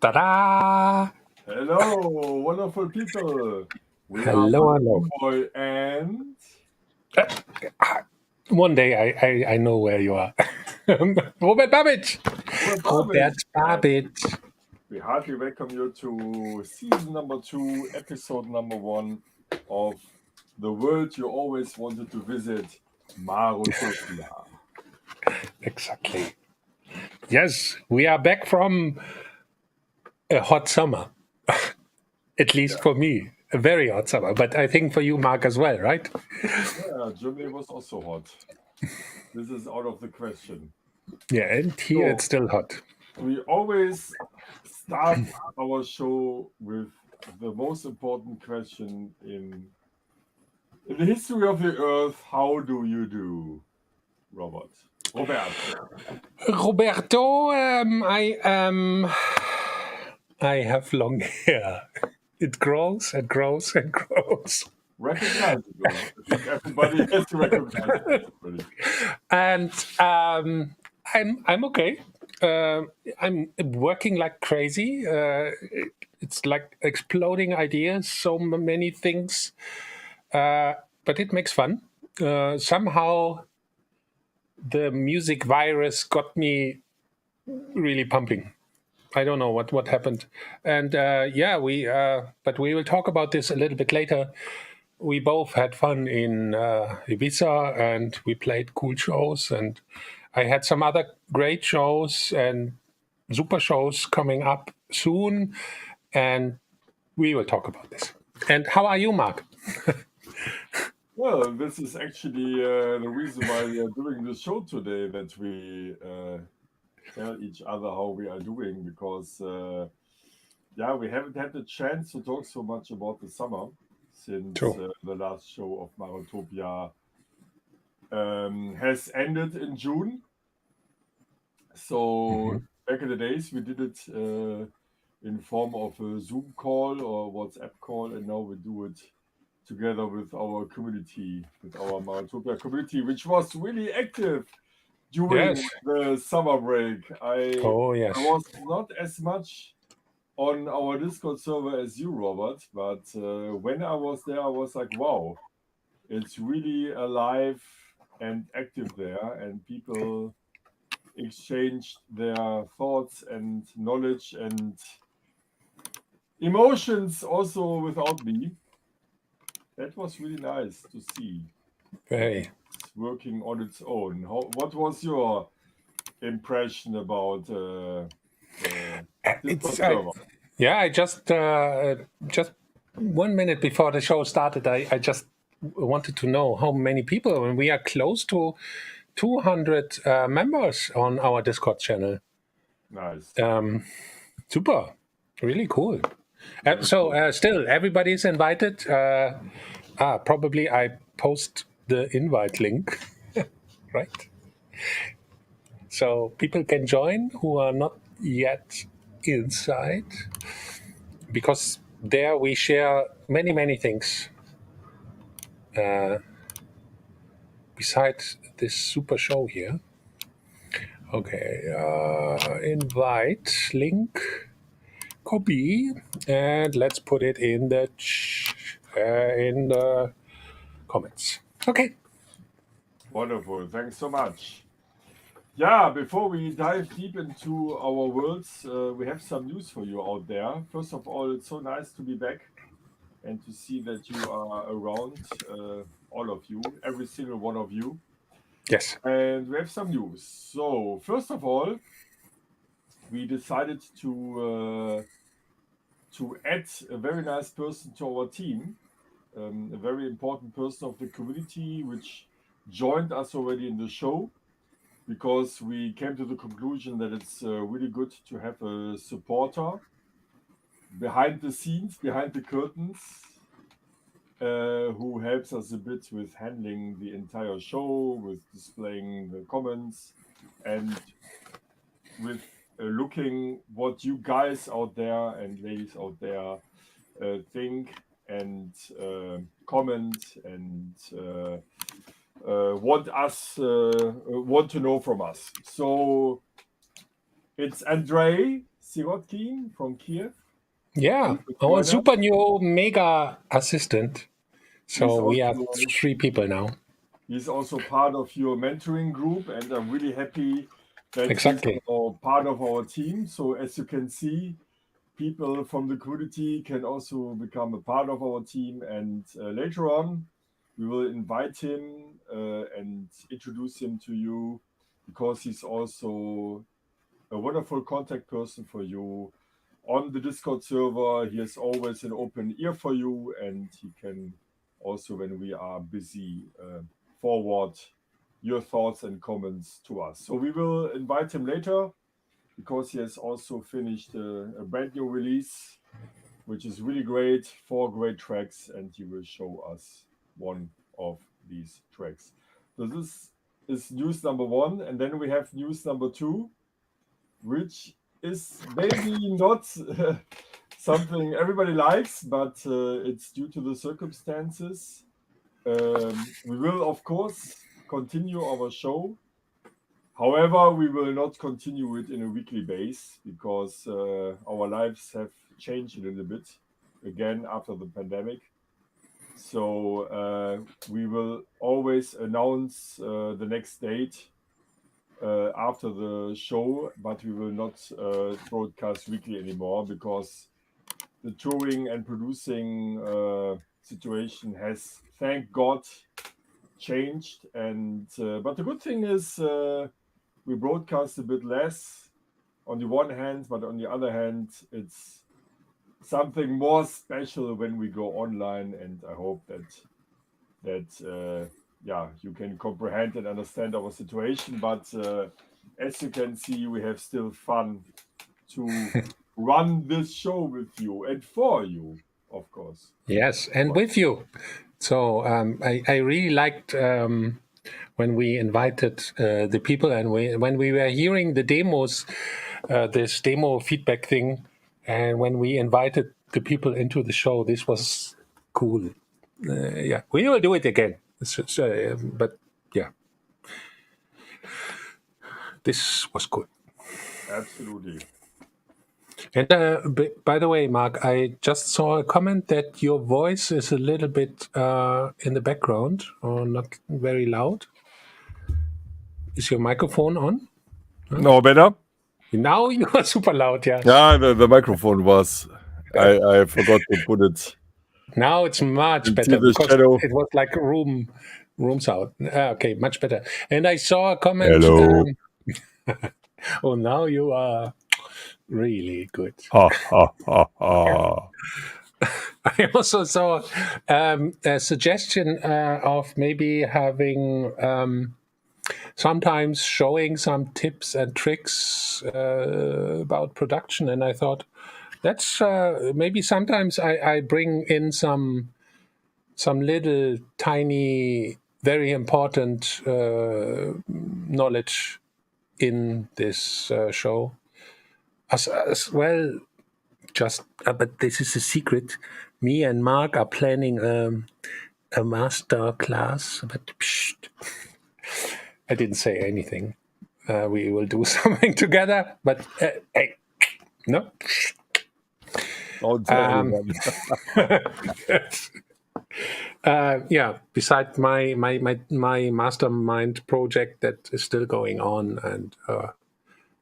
Ta-da! Hello, wonderful people. We are Hello, hello. Boy and One day I know where you are. Robert Babbage. Robert Robert Babic. And Babbage. we heartily welcome you to season number 2, episode number 1 of the world you always wanted to visit, Marotopia. Exactly. Yes, we are back from a hot summer. At least Yeah, for me. A very hot summer. But I think for you, Mark, as well, right? yeah, Germany was also hot. This is out of the question. Yeah, and here So it's still hot. we always start our show with the most important question in the history of the earth. How do you do, Robert? Robert. Roberto, I have long hair. It grows and grows and grows. Recognizable. I think everybody has to recognize this already. And I'm okay. I'm working like crazy. It's like exploding ideas, so many things, but it makes fun. Somehow the music virus got me really pumping. I don't know what happened, and yeah, but we will talk about this a little bit later. We both had fun in Ibiza, and we played cool shows, and I had some other great shows and super shows coming up soon, and we will talk about this. And how are you, Mark? Well, this is actually the reason why we are doing this show today, that we tell each other how we are doing, because yeah, we haven't had the chance to talk so much about the summer since True. the last show of Marotopia has ended in June. So Mhm. back in the days, we did it in form of a Zoom call or WhatsApp call, and now we do it together with our community, with our Marotopia community, which was really active during Yes. the summer break. Oh, I yes. was not as much on our Discord server as you, Robert, but when I was there, I was like, wow, it's really alive and active there, and people exchanged their thoughts and knowledge and emotions also without me. That was really nice to see that Very. it's working on its own. What was your impression about the Discord It's server? yeah. I just 1 minute before the show started, I just wanted to know how many people, and we are close to 200 members on our Discord channel. Nice. Super, really cool. Very So cool. still, everybody's invited. Probably I post the invite link, right? So people can join who are not yet inside, because there we share many things besides this super show here. Okay, invite link, copy, and let's put it in the comments. Okay. Wonderful. Thanks so much. Yeah, before we dive deep into our worlds, we have some news for you out there. First of all, it's so nice to be back and to see that you are around, all of you, every single one of you. Yes. And we have some news. So, first of all, we decided to add a very nice person to our team, a very important person of the community, which joined us already in the show, because we came to the conclusion that it's really good to have a supporter behind the scenes, behind the curtains, who helps us a bit with handling the entire show, with displaying the comments, and with looking what you guys out there and ladies out there think and comment and want to know from us. So it's Andrei. Sirotkin from Kiev. Yeah, He will our join us. super new mega assistant. He's So we have also 3 people now. He's also part of your mentoring group, and I'm really happy that Exactly. he's now part of our team. So as you can see, people from the community can also become a part of our team. And later on, we will invite him and introduce him to you, because he's also a wonderful contact person for you on the Discord server. He has always an open ear for you, and he can also, when we are busy, forward your thoughts and comments to us. So we will invite him later, because he has also finished a brand new release, which is really great, 4 great tracks, and he will show us one of these tracks. So this is news number 1, and then we have news number 2, which is maybe not something everybody likes, but it's due to the circumstances. We will, of course, continue our show. However, we will not continue it in a weekly base, because our lives have changed a little bit again after the pandemic. So we will always announce the next date after the show, but we will not broadcast weekly anymore, because the touring and producing situation has, thank God, changed. And but the good thing is we broadcast a bit less on the one hand, but on the other hand, it's something more special when we go online. And I hope that yeah, you can comprehend and understand our situation. But as you can see, we have still fun to run this show with you and for you, of course. Yes, and with you. So I really liked when we invited the people, and when we were hearing the demos, this demo feedback thing, and when we invited the people into the show, this was cool. Yeah, we will do it again. But yeah, this was good. Absolutely. And by the way, Mark, I just saw a comment that your voice is a little bit in the background, or not very loud. Is your microphone on? No, better? Now you are super loud, yeah. Yeah, the microphone was, I forgot to put it Now it's much into better, the because shadow. it was like rooms out. Okay, much better. And I saw a comment. Hello. Oh, now you are really good. Ha ha ha ha. I also saw a suggestion of maybe having sometimes showing some tips and tricks about production, and I thought that's maybe sometimes I bring in some little tiny, very important knowledge in this show as well. Just, but this is a secret. Me and Marc are planning a master class, but psst, I didn't say anything. We will do something together, but hey, no. Don't tell anyone. Yeah. Besides my mastermind project that is still going on, and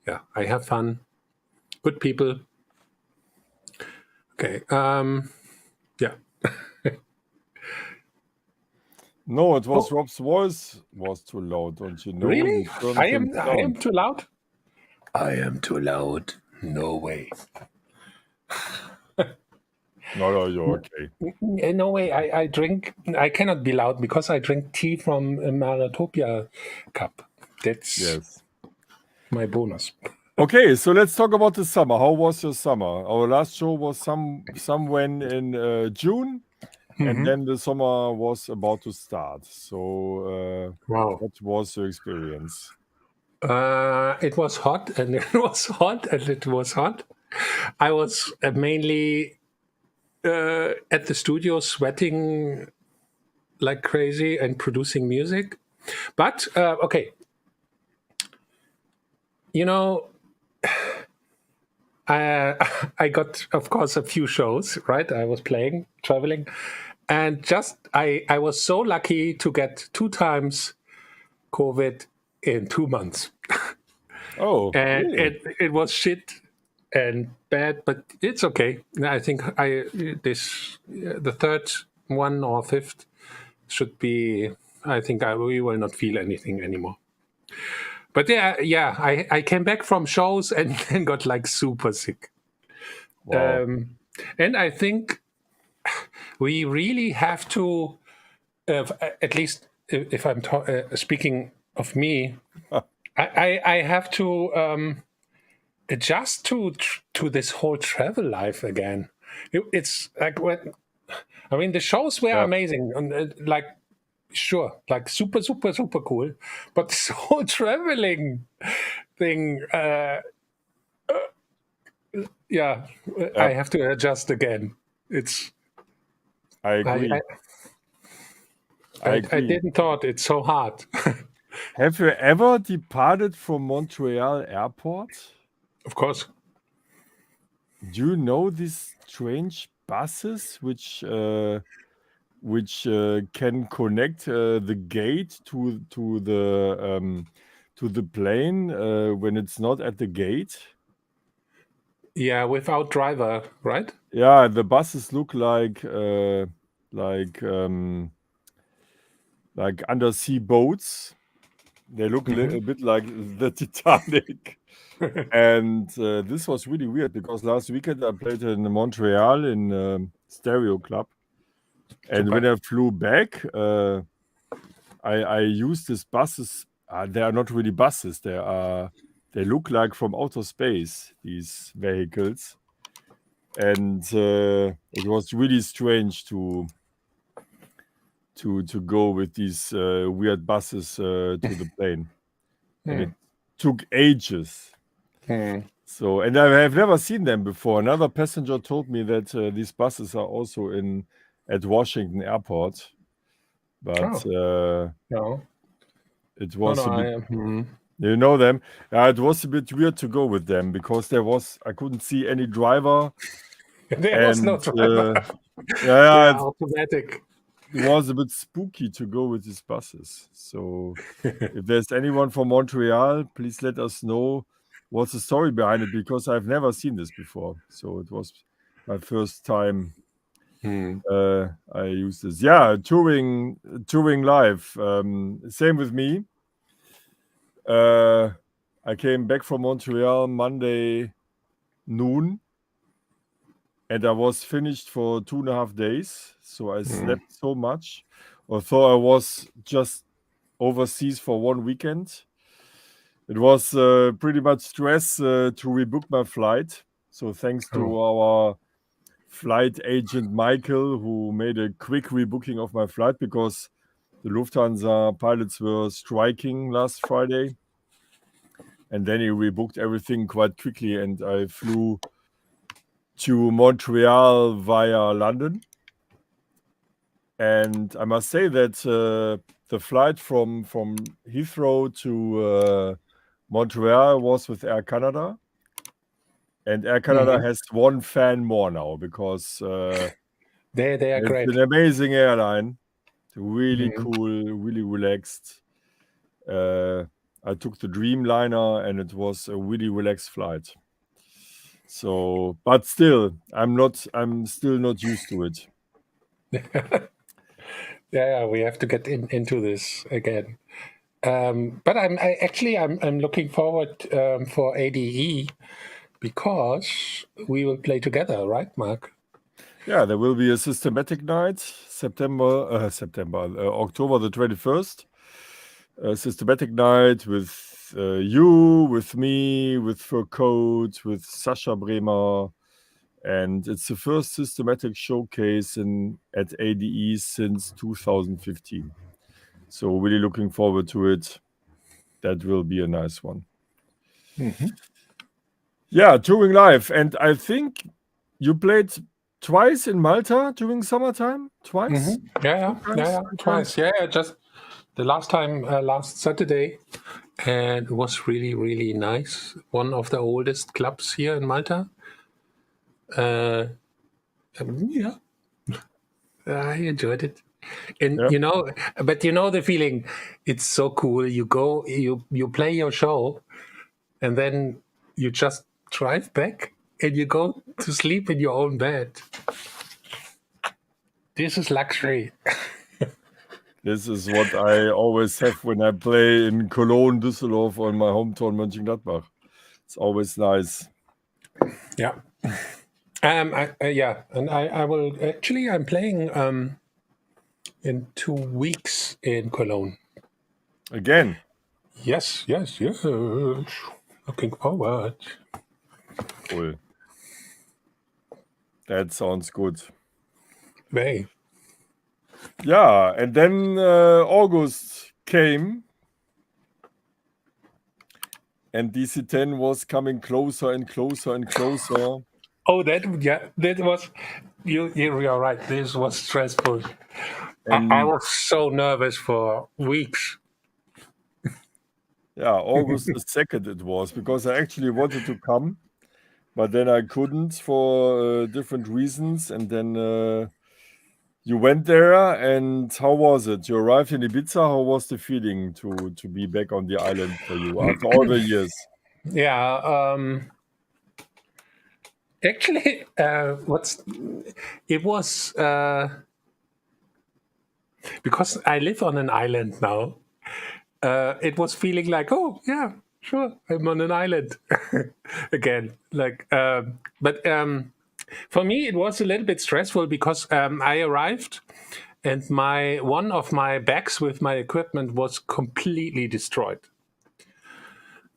yeah, I have fun. Good people. Okay. Yeah. No, it was Rob's voice was too loud, don't you know? Really? He turned I things am down. too loud. I am too loud. No way. No, you're okay. No way. I drink. I cannot be loud because I drink tea from a Marotopia cup. That's Yes. my bonus. Okay, so let's talk about the summer. How was your summer? Our last show was somewhere in June, and then the summer was about to start. So, Wow. what was your experience? It was hot, and it was hot, and it was hot. I was mainly at the studio sweating like crazy and producing music. But okay, you know, I got, of course, a few shows, right? I was traveling, and I was so lucky to get 2 times COVID in 2 months. Oh, And really? it was shit and bad, but it's okay. I think the third one or fifth should be. I think we will not feel anything anymore. But yeah, I came back from shows and then got like super sick. Wow. And I think we really have to, at least if I'm speaking of me, I have to adjust to this whole travel life again. It's like the shows were Yeah. amazing, and like sure, like super super super cool, but this whole traveling thing, yeah, I Yeah. have to adjust again. It's I I agree. I, I I agree. didn't thought it's so hard. Have you ever departed from Montreal airport? Of course. Do you know these strange buses which can connect the gate to the plane when it's not at the gate? Yeah, without driver, right? Yeah, the buses look like undersea boats. They look a bit like the Titanic. And this was really weird because last weekend I played in Montreal in Stereo Club. And when Super. I flew back, I used these buses. They are not really buses. They look like from outer space, these vehicles. And it was really strange to go with these weird buses to the plane. And it took ages. So, and I have never seen them before. Another passenger told me that these buses are also at Washington Airport, but No, it no, was no. a bit. You know them? It was a bit weird to go with them because I couldn't see any driver, There was no and driver. yeah, Yeah, automatic. it was a bit spooky to go with these buses. So, if there's anyone from Montreal, please let us know what's the story behind it because I've never seen this before. So it was my first time I used this. Yeah, touring live. Same with me. I came back from Montreal Monday noon, and I was finished for 2.5 days. So I slept so much, although I was just overseas for one weekend. It was pretty much stress to rebook my flight. So thanks to our flight agent Michael, who made a quick rebooking of my flight because the Lufthansa pilots were striking last Friday. And then he rebooked everything quite quickly, and I flew to Montreal via London. And I must say that the flight from Heathrow to Montreal was with Air Canada. And Air Canada has one fan more now because They are it's great. an amazing airline. Really cool, really relaxed. I took the Dreamliner and it was a really relaxed flight. So, but still, I'm still not used to it. Yeah, we have to get into this again. But I'm looking forward for ADE because we will play together, right, Marc? Yeah, there will be a systematic night, October the 21st. A systematic night with you, with me, with Fur Coat, with Sascha Bremer. And it's the first systematic showcase at ADE since 2015. So really looking forward to it. That will be a nice one. Yeah, touring live. And I think you played twice in Malta during summertime? Twice? Yeah, Two times? Three times? twice. Yeah, just the last time, last Saturday, and it was really, really nice. One of the oldest clubs here in Malta. Yeah, I enjoyed it. And Yeah. but the feeling, it's so cool. You go, you play your show, and then you just drive back and you go to sleep in your own bed. This is luxury. This is what I always have when I play in Cologne, Düsseldorf, or in my hometown, Mönchengladbach. It's always nice. Yeah. Yeah, and I will actually. I'm playing in 2 weeks in Cologne. Again. Yes. Looking forward. Cool. That sounds good. Way. Yeah, and then August came, and DC-10 was coming closer and closer and closer. Oh, that was you're right. This was stressful. I And was so nervous for weeks. yeah, August the 2nd it was, because I actually wanted to come, but then I couldn't for different reasons. And then you went there, and how was it? You arrived in Ibiza. How was the feeling to be back on the island for you after all the years? Yeah. Actually, it was because I live on an island now. It was feeling like, oh yeah, sure, I'm on an island again. But for me, it was a little bit stressful because I arrived and one of my bags with my equipment was completely destroyed,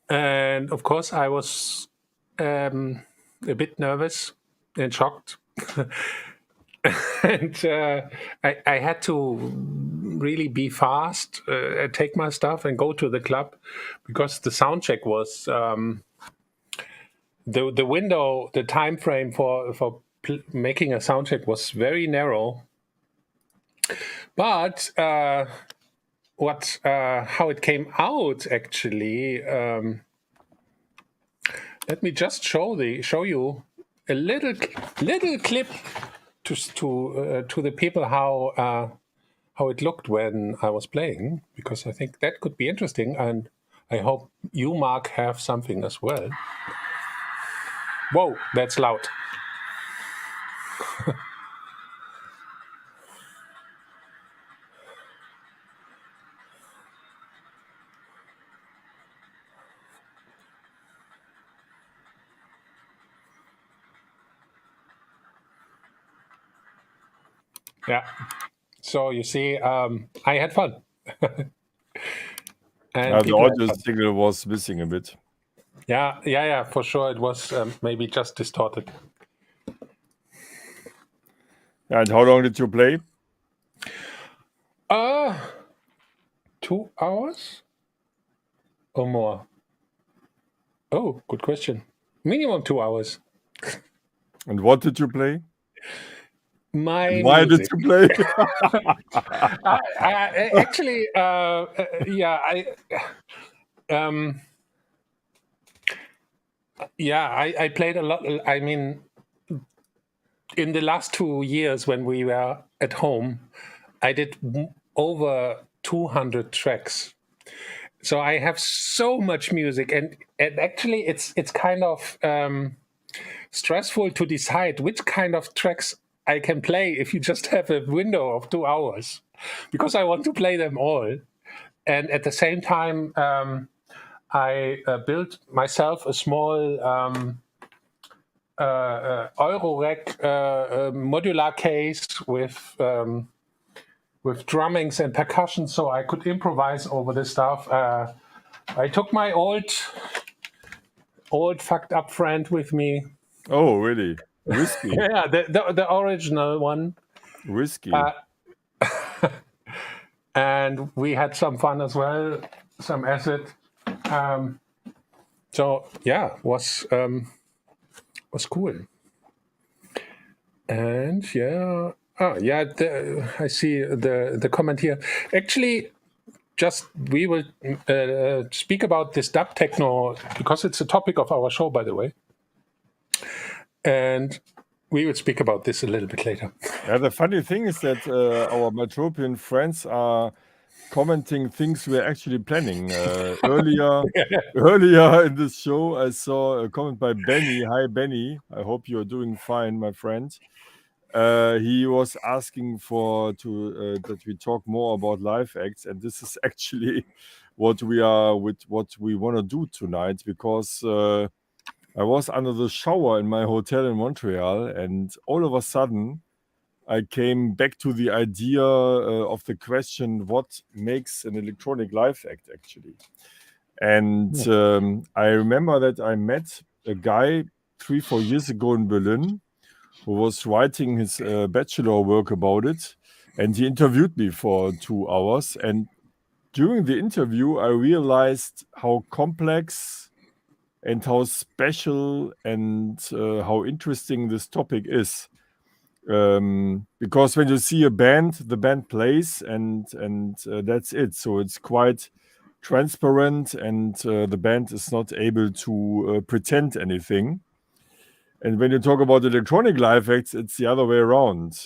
and of course I was a bit nervous and shocked. And I had to really be fast, take my stuff and go to the club because the sound check was the window, the time frame for making a sound check was very narrow. But how it came out actually. Let me just show you a little clip to the people how it looked when I was playing, because I think that could be interesting, and I hope you, Marc, have something as well. Whoa, that's loud. Yeah. So you see, I had fun. And The people had audio fun. signal was missing a bit. Yeah, for sure. It was maybe just distorted. And how long did you play? 2 hours or more. Oh, good question. Minimum 2 hours. And what did you play? My And why music. did you play? Actually, I played a lot. I mean, in the last 2 years when we were at home, I did over 200 tracks. So I have so much music, and actually, it's kind of stressful to decide which kind of tracks I can play if you just have a window of 2 hours, because I want to play them all. And at the same time, I built myself a small Eurorack modular case with drummings and percussion, so I could improvise over this stuff. I took my old fucked up friend with me. Oh, really? Whiskey. Yeah, the original one. Whiskey. And we had some fun as well, some acid. So yeah, was cool. And I see the comment here. Actually, just we will speak about this dub techno because it's a topic of our show, by the way. And we will speak about this a little bit later. Yeah, the funny thing is that our Martropian friends are commenting things we're actually planning. Earlier in this show, I saw a comment by Benny. Hi, Benny. I hope you're doing fine, my friend. He was asking for that we talk more about live acts, and this is actually what we want to do tonight, because I was under the shower in my hotel in Montreal, and all of a sudden I came back to the idea of the question, what makes an electronic live act actually? And I remember that I met a guy 3-4 years ago in Berlin who was writing his bachelor work about it, and he interviewed me for 2 hours. And during the interview, I realized how complex and how special and how interesting this topic is. Because when you see a band, the band plays, and that's it. So it's quite transparent, and the band is not able to pretend anything. And when you talk about electronic live acts, it's the other way around.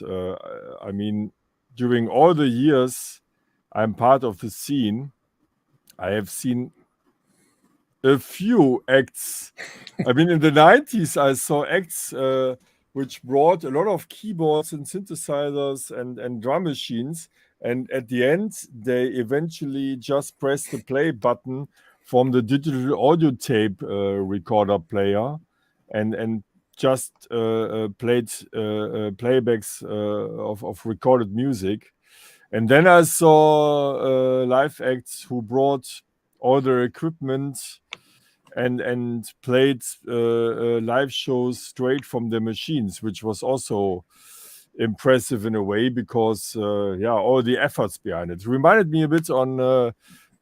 I mean, during all the years I'm part of the scene, I have seen a few acts. I mean, in the 90s, I saw acts which brought a lot of keyboards and synthesizers and drum machines. And at the end, they eventually just pressed the play button from the digital audio tape recorder player and just played playbacks of recorded music. And then I saw live acts who brought all their equipment and played live shows straight from the machines, which was also impressive in a way, because all the efforts behind it reminded me a bit on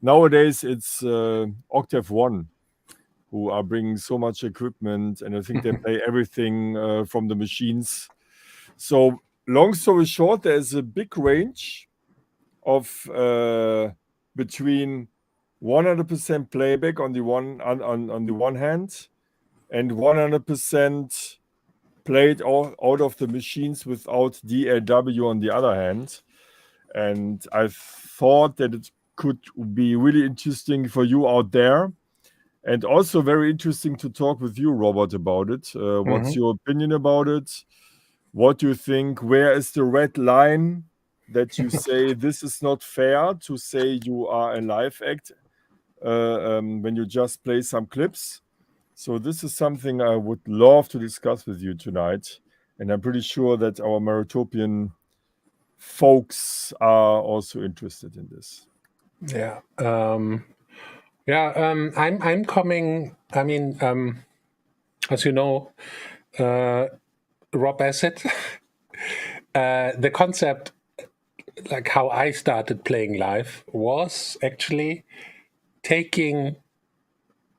nowadays it's Octave One, who are bringing so much equipment, and I think they play everything from the machines. So long story short, there's a big range of between 100% playback on the one hand, and 100% played out of the machines without DAW on the other hand. And I thought that it could be really interesting for you out there, and also very interesting to talk with you, Robert, about it. What's your opinion about it? What do you think? Where is the red line that you say this is not fair to say you are a live act when you just play some clips? So this is something I would love to discuss with you tonight, and I'm pretty sure that our Marotopian folks are also interested in this. Yeah. I'm coming. I mean, as you know, Rob Acid. The concept, like how I started playing live, was actually taking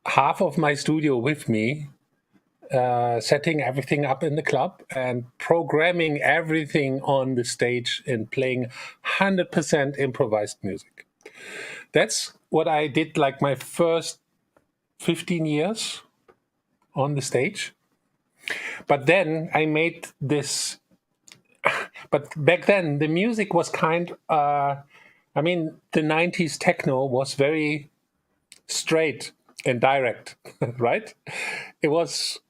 half of my studio with me, setting everything up in the club and programming everything on the stage and playing 100% improvised music. That's what I did like my first 15 years on the stage. But then I made this. But back then the music was the 90s techno was very straight and direct, right? It was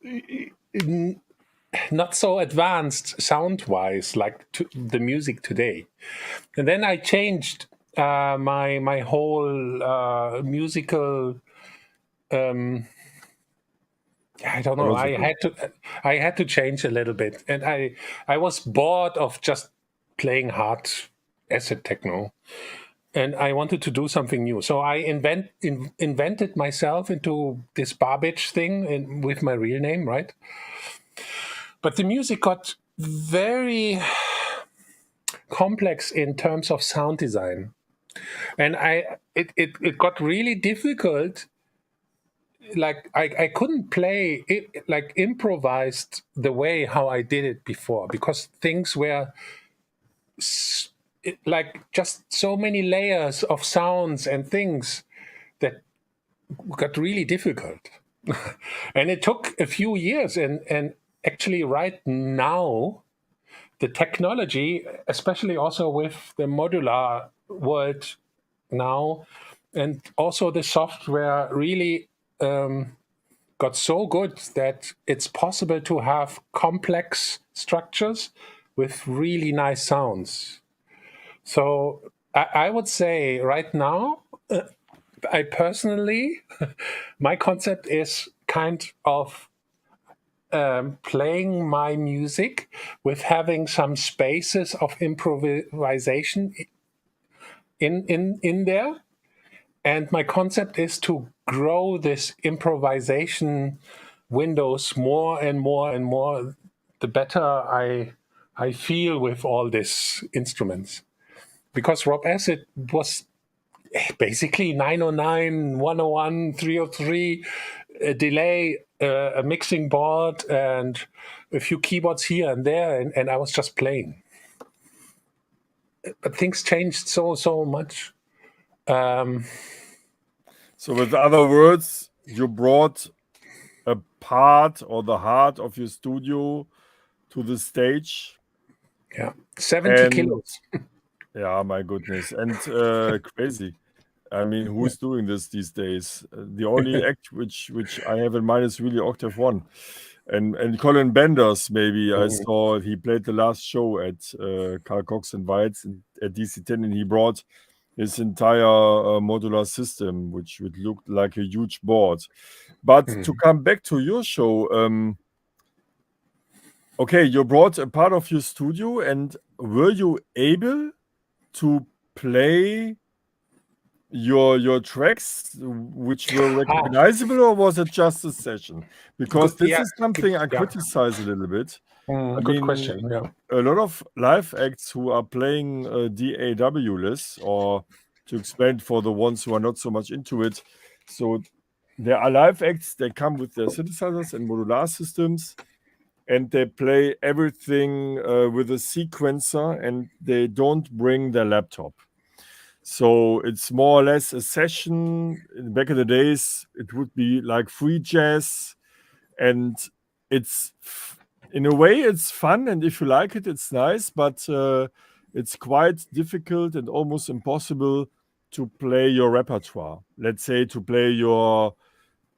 not so advanced sound-wise like the music today. And then I changed my whole musical. I don't know. I had to change a little bit, and I was bored of just playing hard acid techno, and I wanted to do something new. So I invented myself into this Barbage thing with my real name, right? But the music got very complex in terms of sound design, and it got really difficult. Like I couldn't play it like improvised the way how I did it before, because things were like just so many layers of sounds and things that got really difficult. And it took a few years, and actually right now, the technology, especially also with the modular world now, and also the software really got so good that it's possible to have complex structures with really nice sounds. So I would say right now, I personally, my concept is kind of playing my music with having some spaces of improvisation in there. And my concept is to grow this improvisation windows more and more and more, the better I feel with all these instruments. Because Rob Acid was basically 909, 101, 303, a delay, a mixing board, and a few keyboards here and there, and I was just playing. But things changed so much. So, with other words, you brought a part or the heart of your studio to the stage. Yeah, 70 And kilos. yeah, my goodness. And crazy. I mean, who's doing this these days? The only act which I have in mind is really Octave One, and Colin Benders. Maybe I saw he played the last show at Carl Cox and White's at DC10, and he brought his entire modular system, which would look like a huge board. But to come back to your show, okay, you brought a part of your studio, and were you able to play your tracks which were recognizable, or was it just a session? Because Good, this yeah, is something I yeah. criticize a little bit. I Good mean, question. Yeah. a lot of live acts who are playing DAW-less, or to explain for the ones who are not so much into it, so there are live acts that come with their synthesizers and modular systems, and they play everything with a sequencer, and they don't bring their laptop. So it's more or less a session. Back in the days, it would be like free jazz, and it's in a way it's fun, and if you like it, it's nice. But it's quite difficult and almost impossible to play your repertoire. Let's say to play your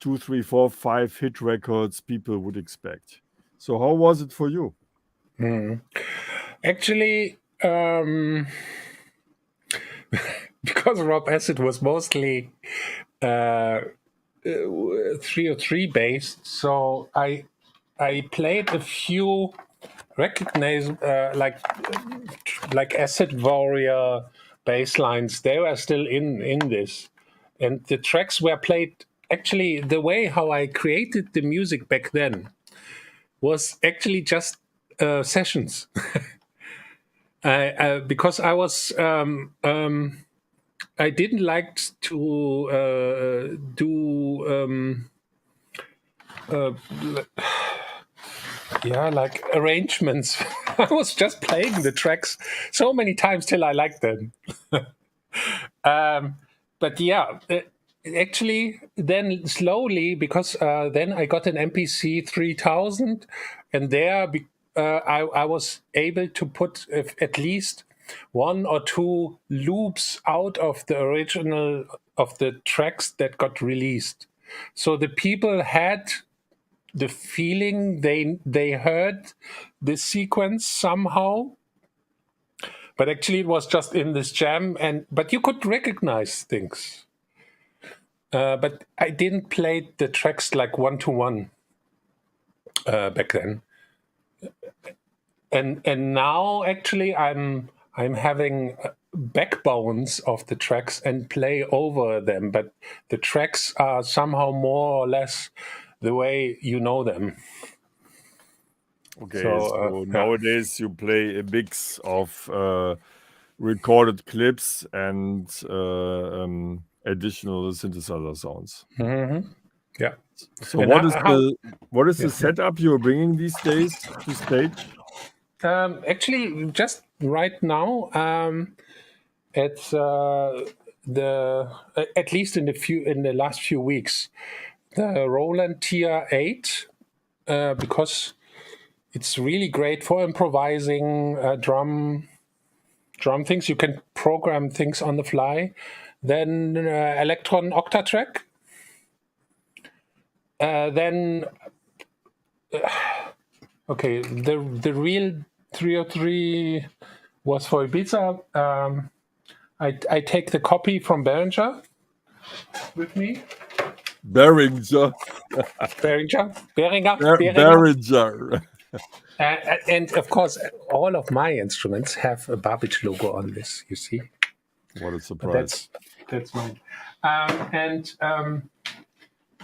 2, 3, 4, 5 hit records people would expect. So how was it for you? Actually, because Rob Acid was mostly 303 based, so I played a few recognize like Acid Warrior bass lines. They were still in this, and the tracks were played. Actually, the way how I created the music back then was actually just sessions. Because I was I didn't like to do like arrangements. I was just playing the tracks so many times till I liked them. But yeah, actually, then slowly, because then I got an MPC 3000, and there I was able to put at least one or two loops out of the original of the tracks that got released. So the people had the feeling they heard the sequence somehow, but actually it was just in this jam, but you could recognize things. But I didn't play the tracks like one to one back then, and now actually I'm having backbones of the tracks and play over them, but the tracks are somehow more or less the way you know them. Okay, So nowadays you play a mix of recorded clips and additional synthesizer sounds. yeah. So And what is the setup you're bringing these days to stage? actually, just right now, it's the at least in the last few weeks, the Roland TR8, because It's really great for improvising drum things. You can program things on the fly. Then Electron Octatrack. Then okay, the real 303 was for Ibiza. I take the copy from Behringer with me. Behringer. Behringer. And of course, all of my instruments have a Babbage logo on this. You see, what a surprise! That's mine.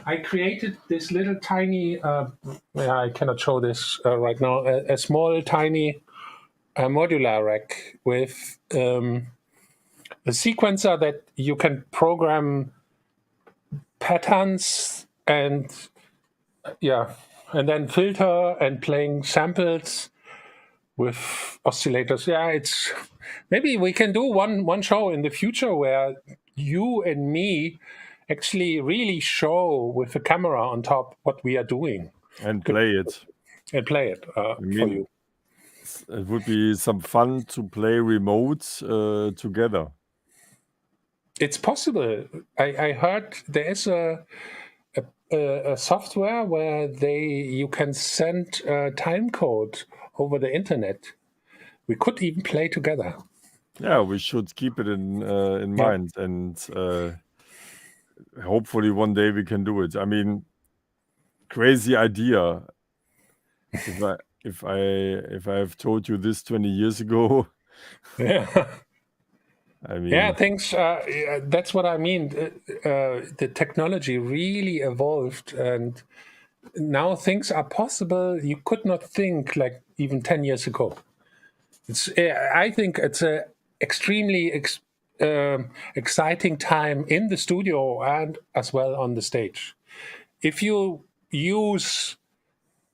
I created this little tiny. I cannot show this right now. A small, tiny modular rack with a sequencer that you can program patterns and then filter and playing samples with oscillators. Yeah, it's maybe we can do one show in the future where you and me actually really show with a camera on top what we are doing and play it for you. It would be some fun to play remote together. It's possible. I heard there is a software where you can send time code over the internet. We could even play together. Yeah, we should keep it in mind, and hopefully one day we can do it. I mean, crazy idea. If I have told you this 20 years ago, yeah. I mean, yeah, things. That's what I mean. The technology really evolved, and now things are possible you could not think like even 10 years ago. I think it's a extremely exciting time in the studio and as well on the stage. If you use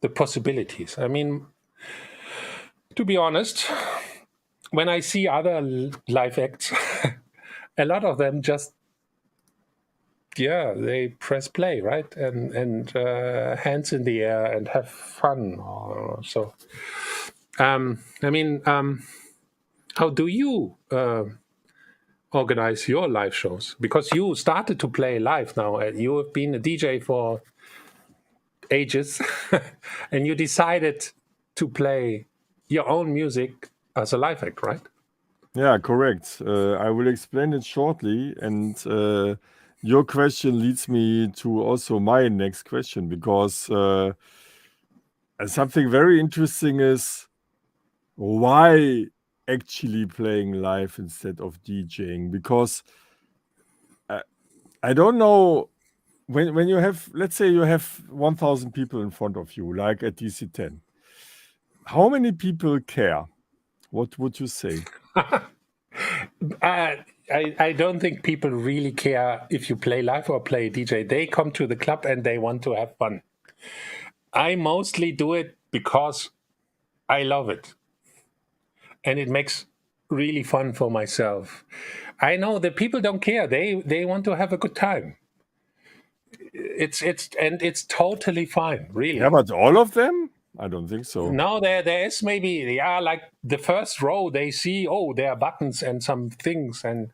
the possibilities. I mean, to be honest, when I see other live acts, a lot of them just they press play, right, and hands in the air and have fun. So, I mean, how do you organize your live shows? Because you started to play live now. You have been a DJ for ages, and you decided to play your own music as a live act, right? Yeah, correct. I will explain it shortly, and your question leads me to also my next question, because something very interesting is why actually playing live instead of DJing, because I don't know, when you have, let's say you have 1,000 people in front of you, like at DC10, how many people care? What would you say? I don't think people really care if you play live or play DJ. They come to the club and they want to have fun. I mostly do it because I love it. And it makes really fun for myself. I know that people don't care. They want to have a good time. It's totally fine, really. Yeah, but all of them? I don't think so. No, there is maybe, like the first row, they see, there are buttons and some things, and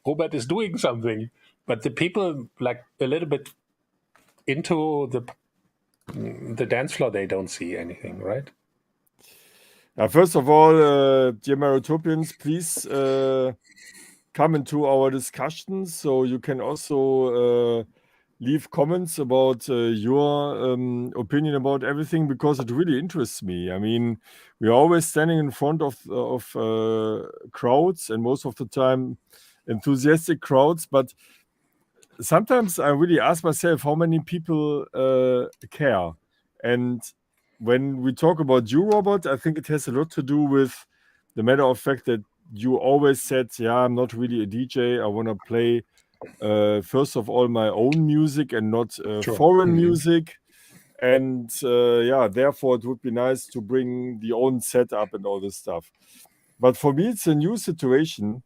Robert is doing something. But the people like a little bit into the dance floor, they don't see anything, right? First of all, dear Marotopians, please come into our discussions. So you can also leave comments about your opinion about everything, because it really interests me. I mean, we are always standing in front of crowds, and most of the time enthusiastic crowds. But sometimes I really ask myself how many people care. And when we talk about you, Robert, I think it has a lot to do with the matter of fact that you always said, I'm not really a DJ. I want to play, first of all, my own music and not foreign music. And therefore, it would be nice to bring the own setup and all this stuff. But for me, it's a new situation,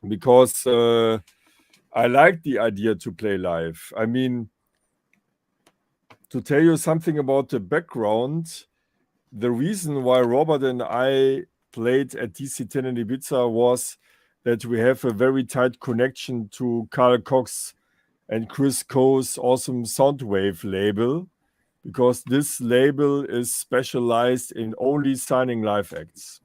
because I like the idea to play live. I mean, to tell you something about the background, the reason why Robert and I played at DC10 in Ibiza was that we have a very tight connection to Carl Cox and Chris Coe's awesome Soundwave label, because this label is specialized in only signing live acts.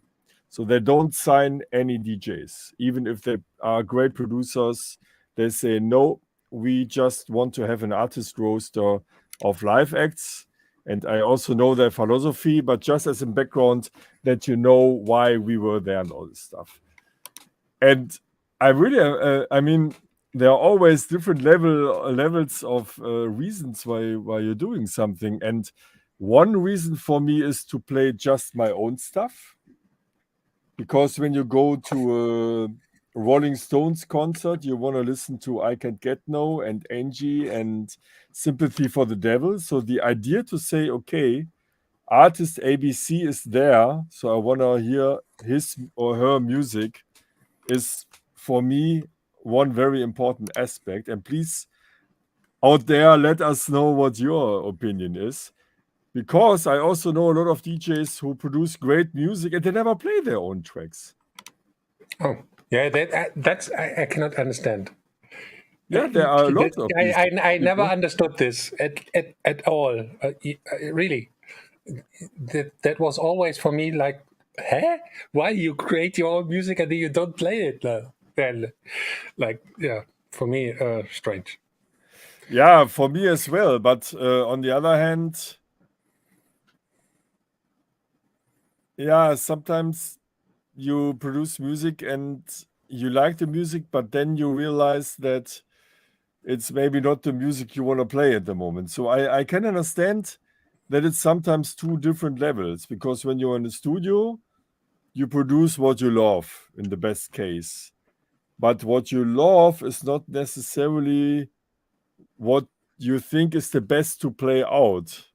So they don't sign any DJs. Even if they are great producers, they say, no, we just want to have an artist roster of live acts. And I also know their philosophy, but just as a background that you know why we were there and all this stuff. And I really, I mean, there are always different levels of reasons why you're doing something. And one reason for me is to play just my own stuff, because when you go to a Rolling Stones concert, you want to listen to I Can't Get No and Angie and Sympathy for the Devil. So the idea to say, okay, artist ABC is there, so I want to hear his or her music, is for me one very important aspect. And please, out there, let us know what your opinion is, because I also know a lot of DJs who produce great music and they never play their own tracks. Oh, yeah, that's I cannot understand. Yeah, there are a lot of these I never people. understood this at all. Really, that was always for me like, huh? Why you create your own music and then you don't play it? Then, like, yeah, for me, strange. Yeah, for me as well. But on the other hand, yeah, sometimes you produce music and you like the music, but then you realize that it's maybe not the music you want to play at the moment. So I can understand that it's sometimes two different levels, because when you're in the studio, you produce what you love in the best case. But what you love is not necessarily what you think is the best to play out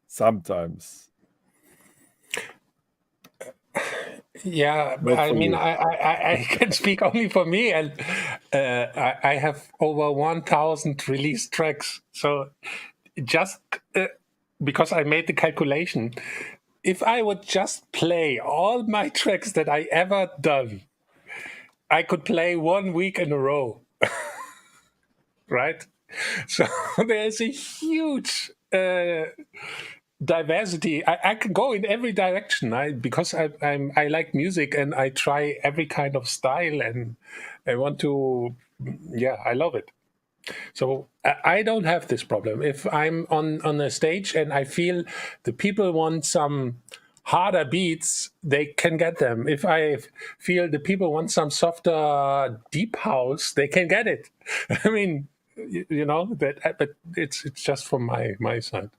sometimes. Yeah, Not I for mean, you. I can speak only for me, and I have over 1,000 released tracks. So just because I made the calculation, if I would just play all my tracks that I ever done, I could play 1 week in a row, right? So there's a huge diversity. I can go in every direction. Because I like music and I try every kind of style, and I want to. Yeah, I love it. So I don't have this problem. If I'm on a stage and I feel the people want some harder beats, they can get them. If I feel the people want some softer deep house, they can get it. I mean, you know that, but it's just from my side,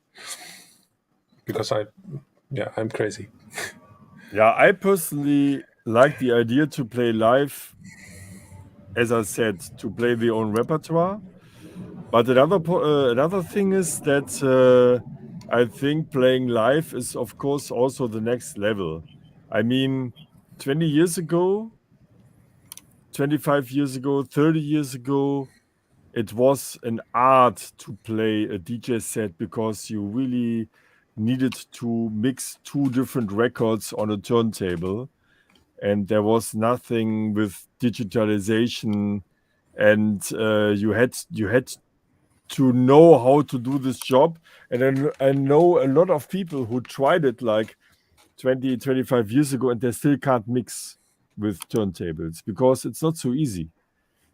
because I'm crazy. Yeah, I personally like the idea to play live, as I said, to play the own repertoire. But another thing is that I think playing live is, of course, also the next level. I mean, 20 years ago, 25 years ago, 30 years ago, it was an art to play a DJ set, because you really needed to mix two different records on a turntable, and there was nothing with digitalization, and you had to know how to do this job. And then I know a lot of people who tried it like 20, 25 years ago, and they still can't mix with turntables, because it's not so easy.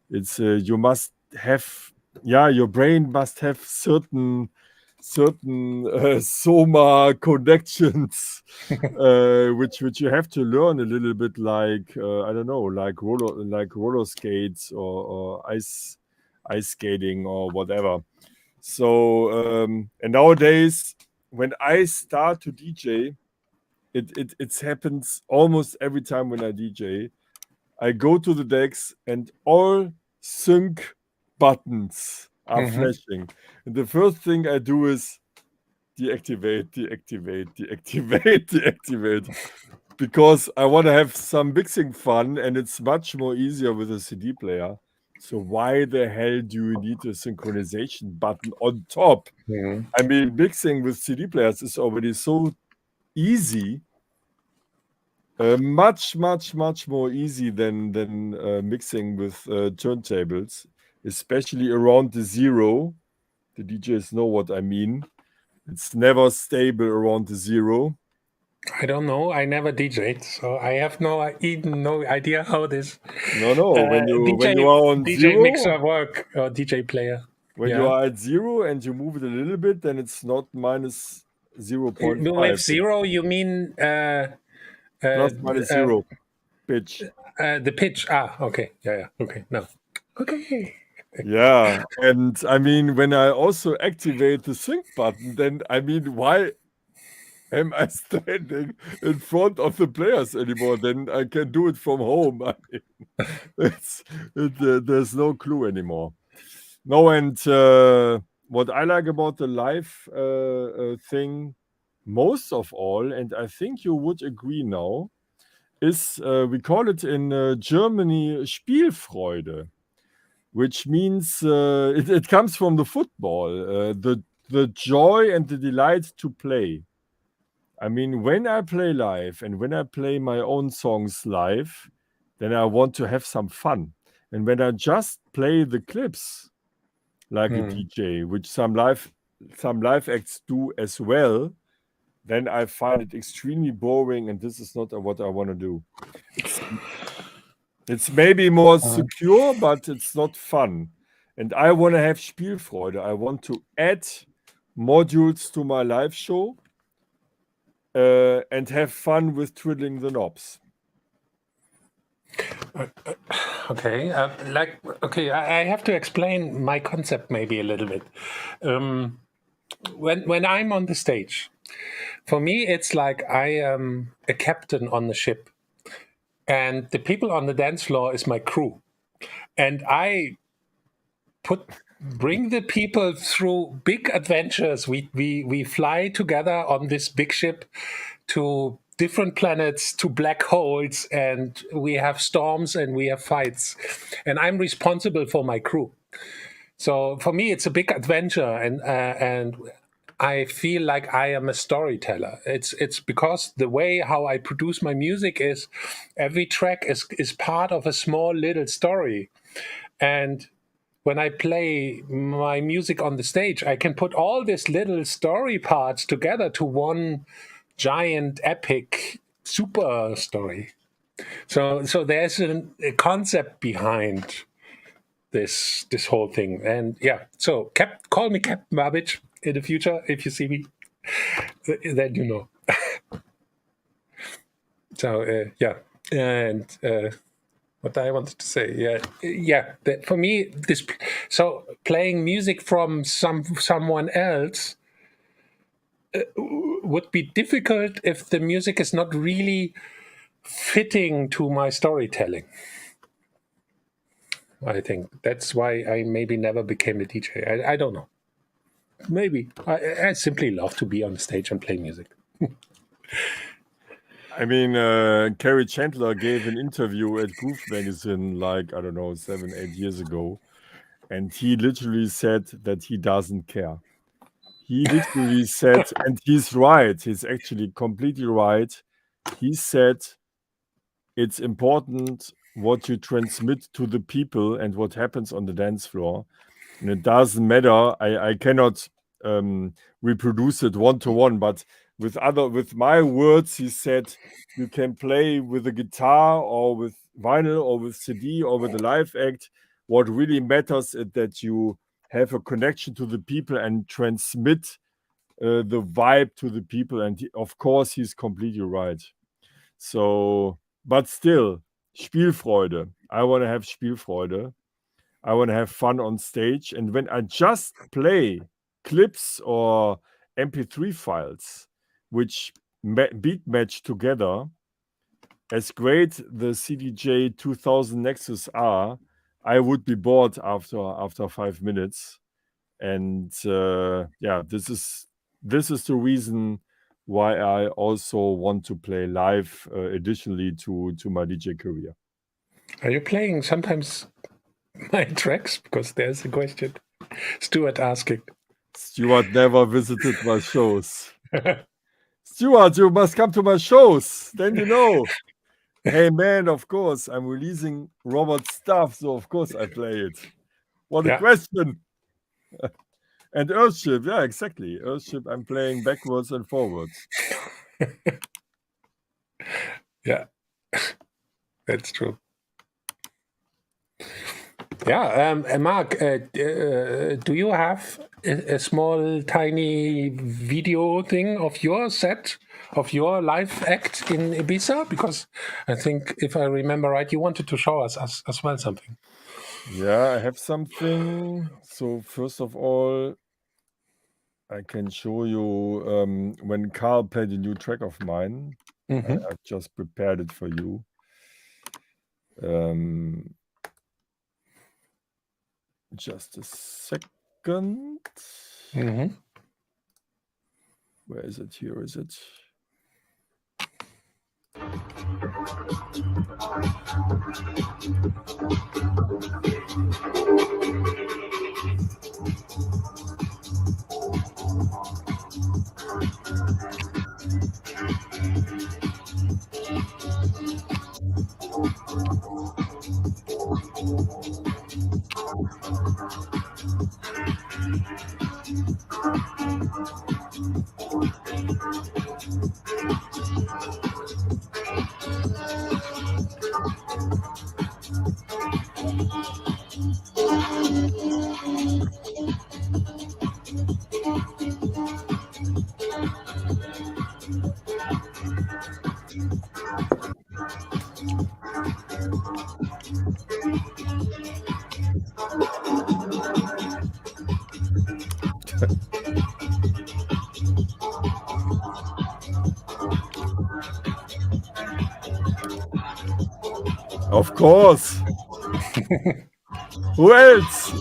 It's you must have, yeah, your brain must have certain soma connections, which you have to learn a little bit, like I don't know, like roller skates, or ice skating or whatever. So and nowadays, when I start to DJ, it happens almost every time when I DJ. I go to the decks and all sync buttons are Hmm. flashing. And the first thing I do is deactivate, deactivate, deactivate, deactivate. Because I want to have some mixing fun, and it's much more easier with a CD player. So why the hell do you need a synchronization button on top? Hmm. I mean, mixing with CD players is already so easy, much more easy than mixing with turntables, especially around the zero. The DJs know what I mean. It's never stable around the zero. I don't know. I never DJed, so I have even no idea how this No, when DJ you are on DJ zero, mixer work or DJ player. when you are at zero and you move it a little bit, then it's not minus 0.5. With zero, you mean Plus minus zero pitch. the pitch? Okay. Yeah. Okay. No. Okay. Yeah, and I mean, when I also activate the sync button, then I mean, why am I standing in front of the players anymore? Then I can do it from home. I mean, there's no clue anymore. No, and what I like about the live thing most of all, and I think you would agree now, is we call it in Germany Spielfreude, which means it comes from the football, the joy and the delight to play. I mean, when I play live and when I play my own songs live, then I want to have some fun. And when I just play the clips like a DJ, which some live acts do as well, then I find it extremely boring, and this is not what I want to do. It's maybe more secure, but it's not fun. And I want to have Spielfreude. I want to add modules to my live show and have fun with twiddling the knobs. Okay. I have to explain my concept maybe a little bit. When I'm on the stage, for me, it's like I am a captain on the ship, and the people on the dance floor is my crew, and I bring the people through big adventures. We fly together on this big ship to different planets, to black holes, and we have storms and we have fights, and I'm responsible for my crew. So for me, it's a big adventure, and I feel like I am a storyteller. It's because the way how I produce my music is every track is part of a small little story. And when I play my music on the stage, I can put all these little story parts together to one giant epic super story. So there's a concept behind this whole thing. And yeah, so call me Captain Babbage in the future if you see me. Then you know. So yeah, and what I wanted to say, for me, so playing music from someone else would be difficult if the music is not really fitting to my storytelling. I think that's why I maybe never became a DJ. I don't know. Maybe I simply love to be on stage and play music. I mean, Kerry Chandler gave an interview at Groove Magazine, like, I don't know, 7-8 years ago. And he literally said that he doesn't care. He literally said, and he's right, he's actually completely right. He said, it's important what you transmit to the people and what happens on the dance floor. And it doesn't matter. I cannot reproduce it one-to-one, but with my words, he said, you can play with a guitar or with vinyl or with CD or with a live act. What really matters is that you have a connection to the people and transmit the vibe to the people. And of course, he's completely right. So, but still, Spielfreude. I want to have Spielfreude. I want to have fun on stage. And when I just play clips or MP3 files, which beat match together, as great the CDJ 2000 Nexus are, I would be bored after 5 minutes. And yeah, this is the reason why I also want to play live additionally to my DJ career. Are you playing sometimes my tracks? Because there's a question. Stuart asking. Stuart never visited my shows. Stuart, you must come to my shows. Then you know. Hey man, of course, I'm releasing Robert's stuff, so of course I play it. What a question. And Earthship, yeah, exactly. Earthship, I'm playing backwards and forwards. Yeah, that's true. Yeah, Marc, do you have a small, tiny video thing of your set, of your live act in Ibiza? Because I think, if I remember right, you wanted to show us as well something. Yeah, I have something. So first of all, I can show you when Carl played a new track of mine. I've just prepared it for you. Just a second. Where is it? Here is it. Of course. Who else?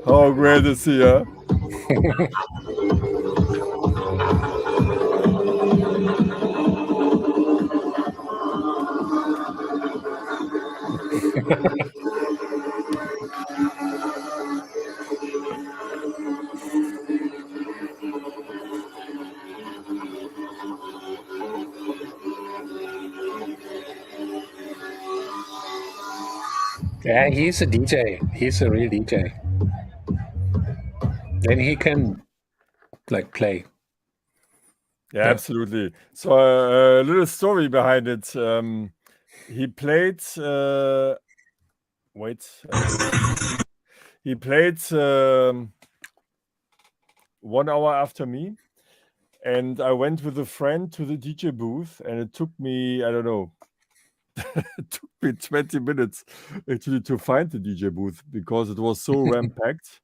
How great is he, huh? Yeah, he's a DJ. He's a real DJ. Then he can play. Yeah, absolutely. So a little story behind it. He played. He played 1 hour after me, and I went with a friend to the DJ booth, and it took me, I don't know, it took me 20 minutes actually to find the DJ booth because it was so ram-packed.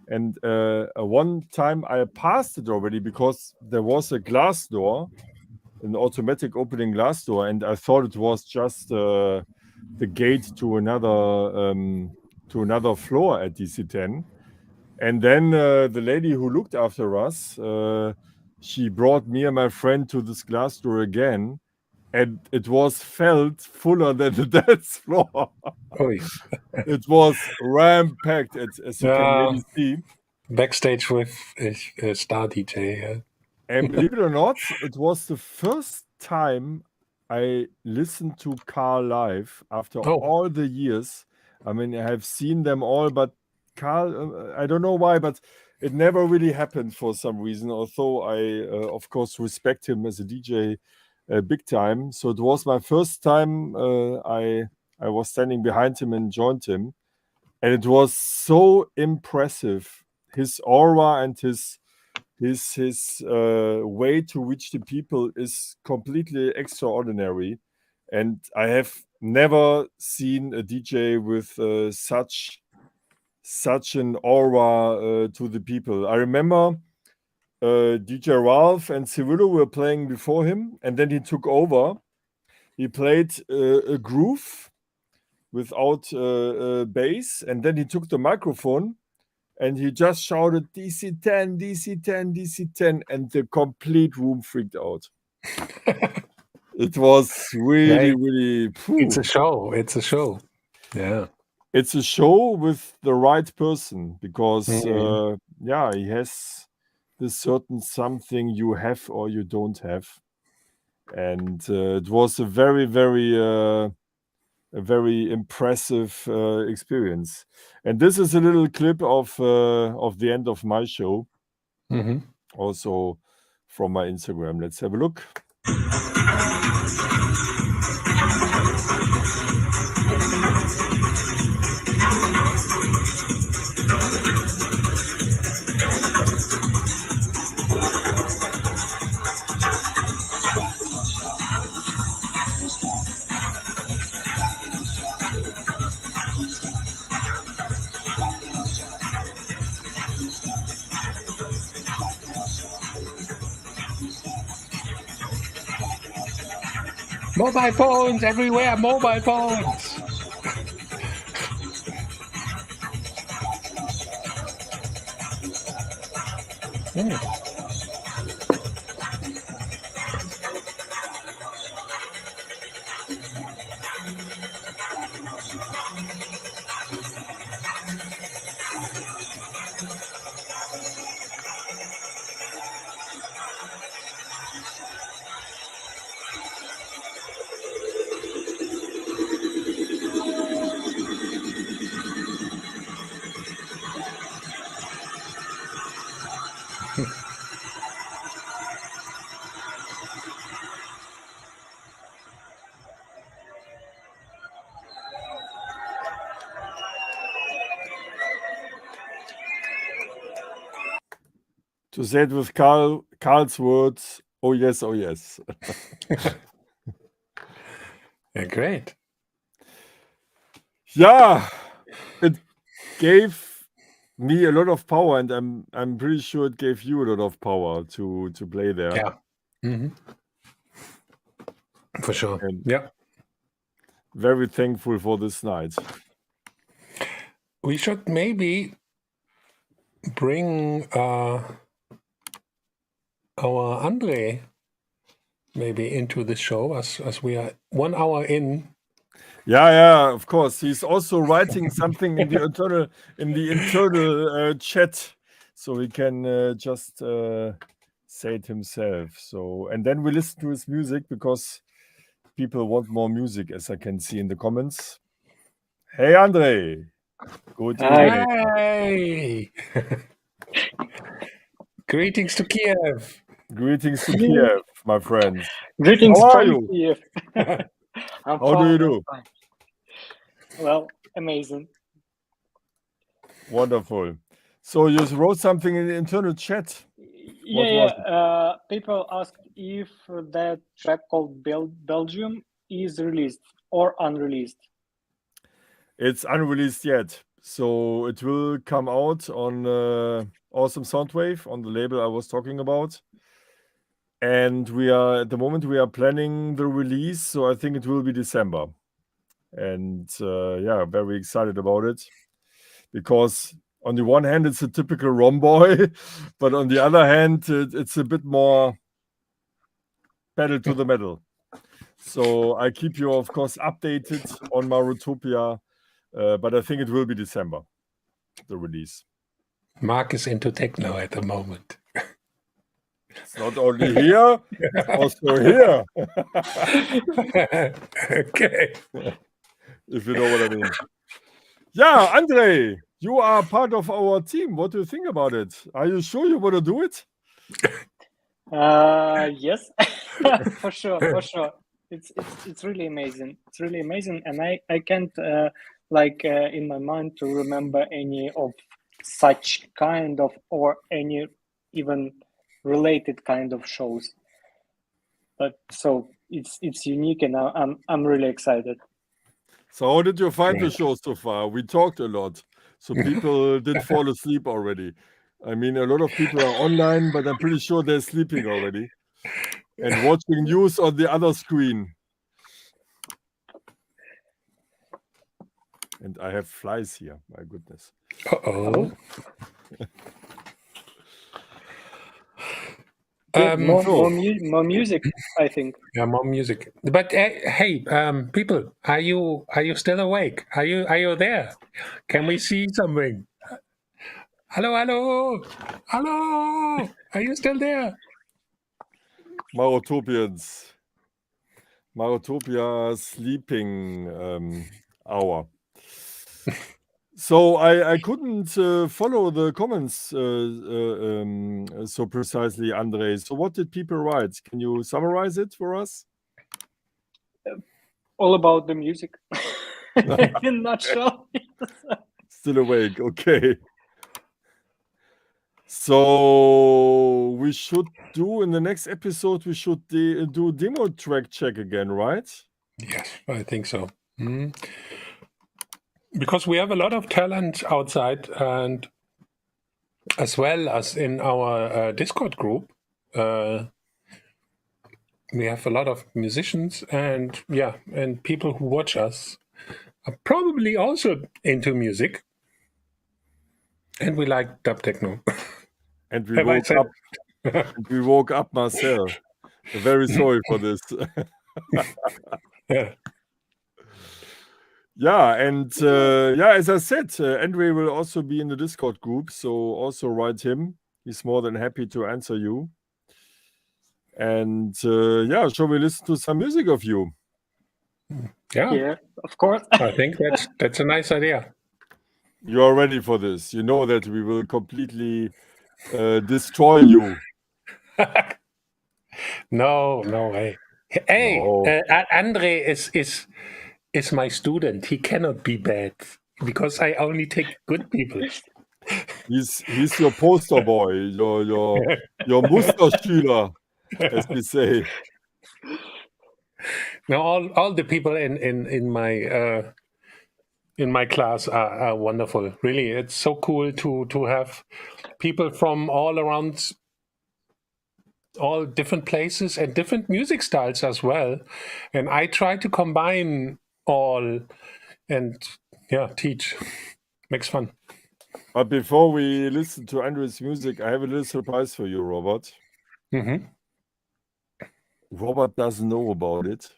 And one time I passed it already because there was a glass door, an automatic opening glass door, and I thought it was just the gate to another floor at DC10. And then the lady who looked after us, she brought me and my friend to this glass door again, and it was felt fuller than the dance floor. It was ram-packed, as you can maybe see. Backstage with a star DJ. And believe it or not, it was the first time I listened to Carl live after all the years. I mean, I have seen them all, but Carl, I don't know why, but it never really happened for some reason, although I, of course, respect him as a DJ big time. So it was my first time I was standing behind him and joined him. And it was so impressive his aura and his way to reach the people is completely extraordinary. And I have never seen a DJ with such an aura to the people. I remember DJ Ralph and Cirillo were playing before him, and then he took over. He played a groove without bass, and then he took the microphone and he just shouted DC 10, DC 10, DC 10, and the complete room freaked out. It was really, really. It's a show. It's a show. Yeah. It's a show with the right person because, he has this certain something you have or you don't have. And it was a very, very impressive experience. And this is a little clip of the end of my show, also from my Instagram. Let's have a look. Mobile phones everywhere, mobile phones. To say it with Carl's words, oh yes, oh yes. Yeah, great. Yeah, it gave me a lot of power, and I'm pretty sure it gave you a lot of power to play there. Yeah, for sure. And yeah, very thankful for this night. We should maybe bring our Andrei maybe into the show as we are 1 hour in. Yeah, of course. He's also writing something in the internal chat, so he can just say it himself. So, and then we listen to his music because people want more music, as I can see in the comments. Hey, Andrei. Good evening. Hey. Greetings to Kiev. Greetings to Kiev, my friends. Greetings How are from you? Kiev. How do you do? Well, amazing. Wonderful. So you wrote something in the internal chat. People asked if that track called Belgium is released or unreleased. It's unreleased yet. So it will come out on Awesome Soundwave, on the label I was talking about. And at the moment we are planning the release, so I think it will be December. And very excited about it. Because on the one hand, it's a typical Romboy, but on the other hand, it's a bit more pedal to the metal. So I keep you, of course, updated on Marotopia, but I think it will be December, the release. Marc is into techno at the moment. It's not only here, it's also here. Okay. If you know what I mean. Yeah, Andrei, you are part of our team. What do you think about it? Are you sure you want to do it? Yes, for sure. It's really amazing. It's really amazing, and I can't in my mind to remember any of such kind of or any even related kind of shows. But so it's unique, and I'm really excited. So how did you find the Great. show so far? We talked a lot, so people did fall asleep already. I mean, a lot of people are online, but I'm pretty sure they're sleeping already and watching news on the other screen. And I have flies here. My goodness. Oh, Uh-oh. yeah, more, so- more music, I think. Yeah, more music. But hey, people, are you still awake? Are you there? Can we see something? Hello, hello, hello. Are you still there? Marotopians. Marotopia sleeping hour. So I couldn't follow the comments so precisely, Andrei. So what did people write? Can you summarize it for us? All about the music. In a nutshell. Still awake, okay. So we should do in the next episode, we should do demo track check again, right? Yes, I think so. Because we have a lot of talent outside, and as well as in our Discord group, we have a lot of musicians, and and people who watch us are probably also into music, and we like dub techno. And we Have I woke said- up. And we woke up Marcel. Very sorry for this. Yeah. Yeah, and as I said, Andrei will also be in the Discord group, so also write him. He's more than happy to answer you. And shall we listen to some music of you? Yeah, of course. I think that's a nice idea. You are ready for this. You know that we will completely destroy you. No way. Hey, No. Andrei is my student. He cannot be bad because I only take good people. He's your poster boy, your Musterschüler, as we say. No, all the people in my class are wonderful. Really, it's so cool to have people from all around, all different places and different music styles as well. And I try to combine all and teach. Makes fun. But before we listen to Andrew's music, I have a little surprise for you, Robert. Mm-hmm. Robert doesn't know about it.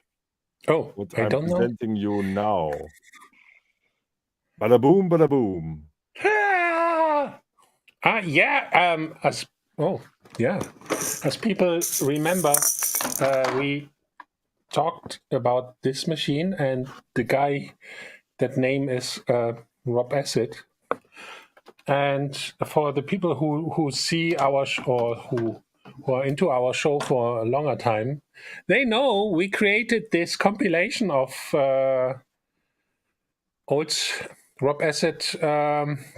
Oh, What I I'm don't know. presenting you now. Bada boom, bada boom. As people remember, we talked about this machine, and the guy, that name is Rob Acid. And for the people who see our or who are into our show for a longer time, they know we created this compilation of old Rob Acid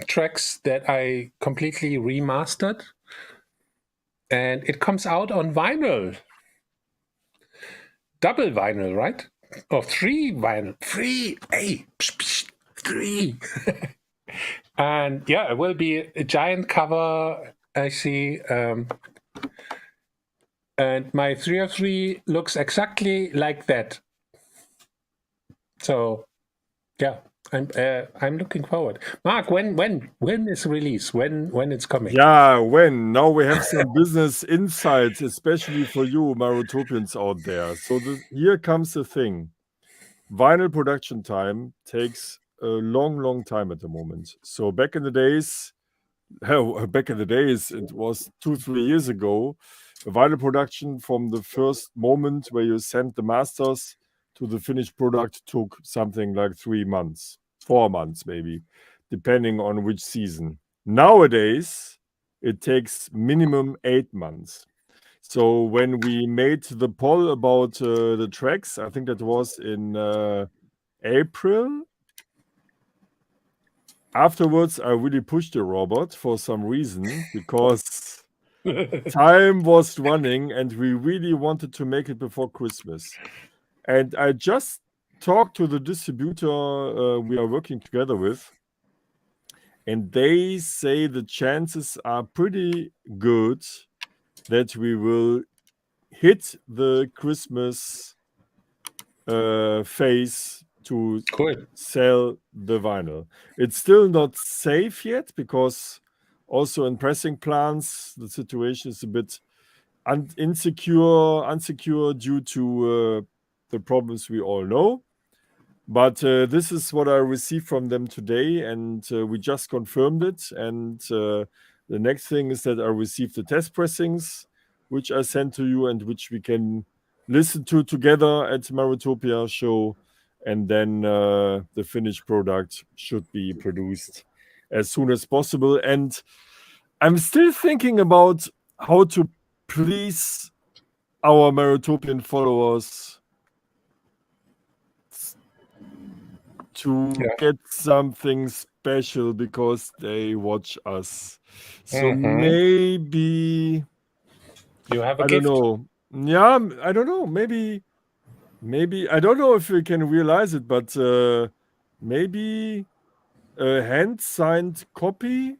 tracks that I completely remastered, and it comes out on vinyl, double vinyl, right? Or three vinyl, three. And it will be a giant cover, I see. And my 303 looks exactly like that. So, I'm looking forward. Marc, when is release? When it's coming? Yeah, when? Now we have some business insights, especially for you Marotopians out there. So here comes the thing. Vinyl production time takes a long time at the moment. So back in the days, it was 2-3 years ago, vinyl production from the first moment where you sent the masters to the finished product took something like 3 months, 4 months maybe, depending on which season. Nowadays, it takes minimum 8 months. So when we made the poll about the tracks, I think that was in April. afterwards, I really pushed the robot for some reason because time was running and we really wanted to make it before Christmas. And I just talked to the distributor we are working together with, and they say the chances are pretty good that we will hit the Christmas phase to Cool. sell the vinyl. It's still not safe yet because also in pressing plants, the situation is a bit insecure due to the problems we all know. But this is what I received from them today, and we just confirmed it. And the next thing is that I received the test pressings, which I sent to you and which we can listen to together at Marotopia show. And then the finished product should be produced as soon as possible. And I'm still thinking about how to please our Marotopian followers to get something special because they watch us. So maybe You have a I gift. don't know. Yeah, I don't know. Maybe I don't know if we can realize it, but maybe a hand-signed copy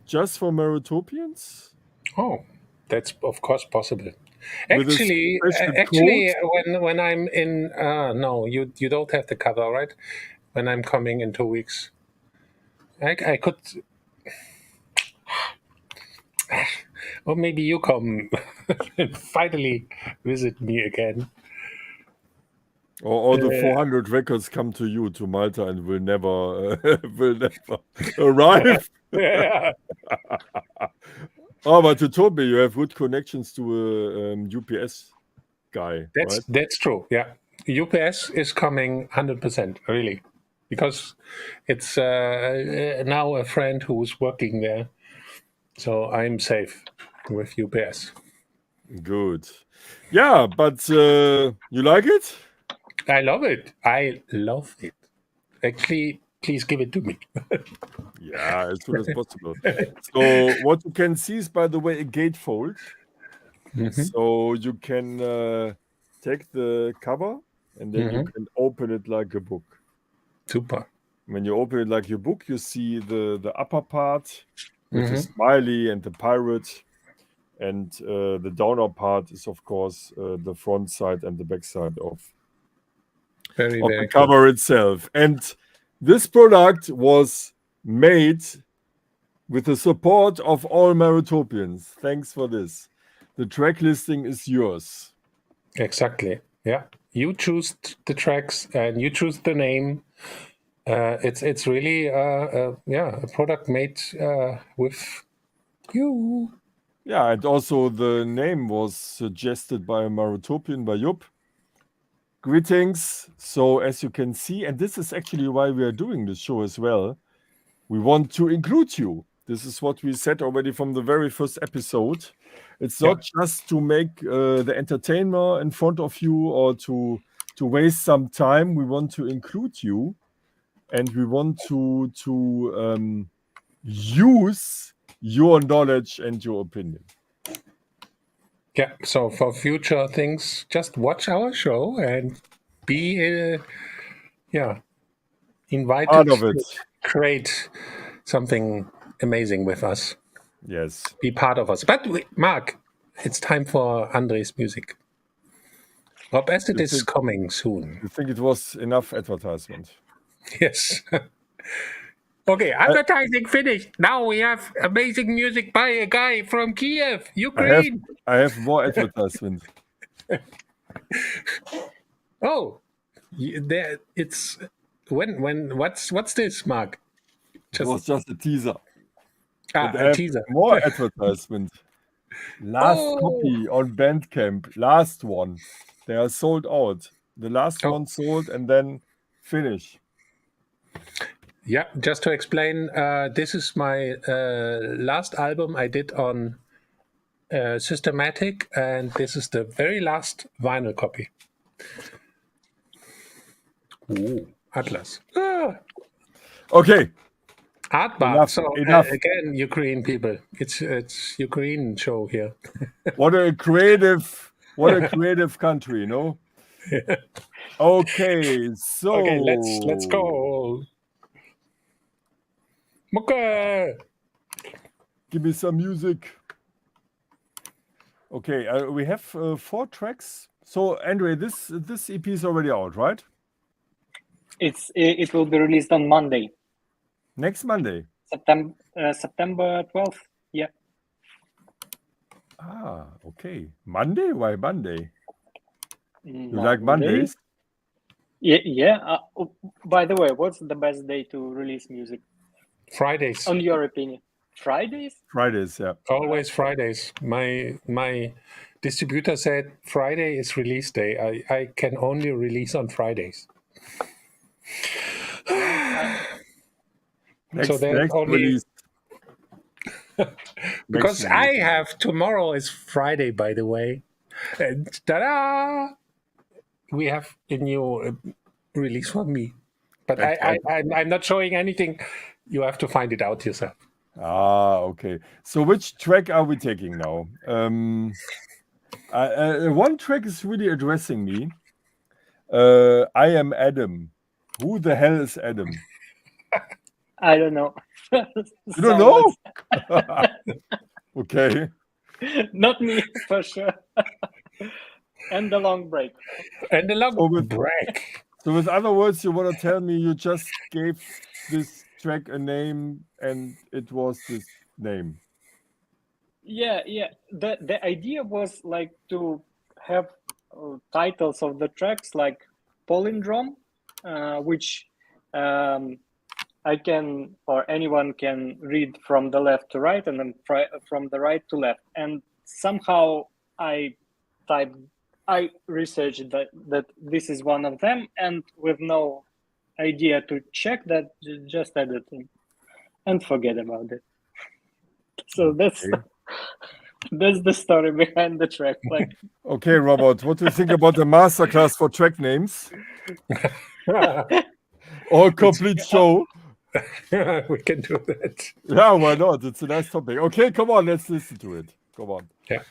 just for Marotopians. Oh, that's of course possible. With a Actually, special actually, code? when I'm in, no, you don't have the cover, right? When I'm coming in 2 weeks, I could, or maybe you come and finally visit me again. Or all the 400 records come to you to Malta and will never arrive. Yeah, Oh, but you told me you have good connections to a UPS guy, right? that's true. Yeah, UPS is coming 100%, really, because it's now a friend who's working there, so I'm safe with UPS. Good. Yeah, but you like it? I love it. I love it. Actually, please give it to me. Yeah, as soon as possible. So what you can see is, by the way, a gatefold. So you can take the cover and then you can open it like a book. Super. When you open it like your book, you see the upper part with the smiley and the pirate. And the downer part is, of course, the front side and the back side of Very, the very cover itself. And this product was made with the support of all Marotopians. Thanks for this. The track listing is yours. Exactly. Yeah. You choose the tracks and you choose the name. It's really a product made with you. Yeah, and also the name was suggested by a Marotopian, by Jupp. Greetings. So as you can see, and this is actually why we are doing this show as well, we want to include you. This is what we said already from the very first episode. It's not just to make the entertainer in front of you or to waste some time. We want to include you, and we want to use your knowledge and your opinion. Yeah. So for future things, just watch our show and be invited Part of it. to create something amazing with us. Yes. Be part of us. But Marc, it's time for Andrei's music. Rob Acid is coming soon. You think it was enough advertisement? Yes. Okay, advertising finished. Now we have amazing music by a guy from Kiev, Ukraine. I have more advertisement. Oh, there it's what's this, Marc? It was just a teaser. A teaser. More advertisement. Last copy on Bandcamp. Last one. They are sold out. The last one sold and then finish. Yeah, just to explain, this is my last album I did on Systematic, and this is the very last vinyl copy. Ooh, Atlas. Okay. Art bar. Enough, So enough. again, Ukraine people. It's Ukraine show here. What a creative country, no? Okay, so Okay, let's go. Mucke. give me some music. Okay, we have 4 tracks. So Andrei, this EP is already out, right? It will be released on Monday, Next Monday. September 12th. Yeah. Okay. Monday? Why Monday? You like Monday? Mondays? Yeah. By the way, what's the best day to release music? Fridays. On your opinion, Fridays? Fridays, yeah. Always Fridays. My distributor said Friday is release day. I can only release on Fridays. Next only release. because Next I have tomorrow is Friday, by the way, and ta-da! We have a new release for me, but I'm not showing anything. You have to find it out yourself. Okay. So which track are we taking now? One track is really addressing me. I am Adam. Who the hell is Adam? I don't know. You don't know? Okay. Not me, for sure. And the long break. And the long break. So with other words, you want to tell me you just gave this track a name and it was this name? Yeah. The idea was like to have titles of the tracks like palindrome, which I can, or anyone can read from the left to right and then from the right to left. And somehow I researched that this is one of them, and with no idea to check that, just added it and forget about it. So that's the story behind the track. Like, okay, Robert, what do you think about the masterclass for track names? All complete show. We can do that. Yeah, why not? It's a nice topic. Okay, come on, let's listen to it. Come on. Yeah.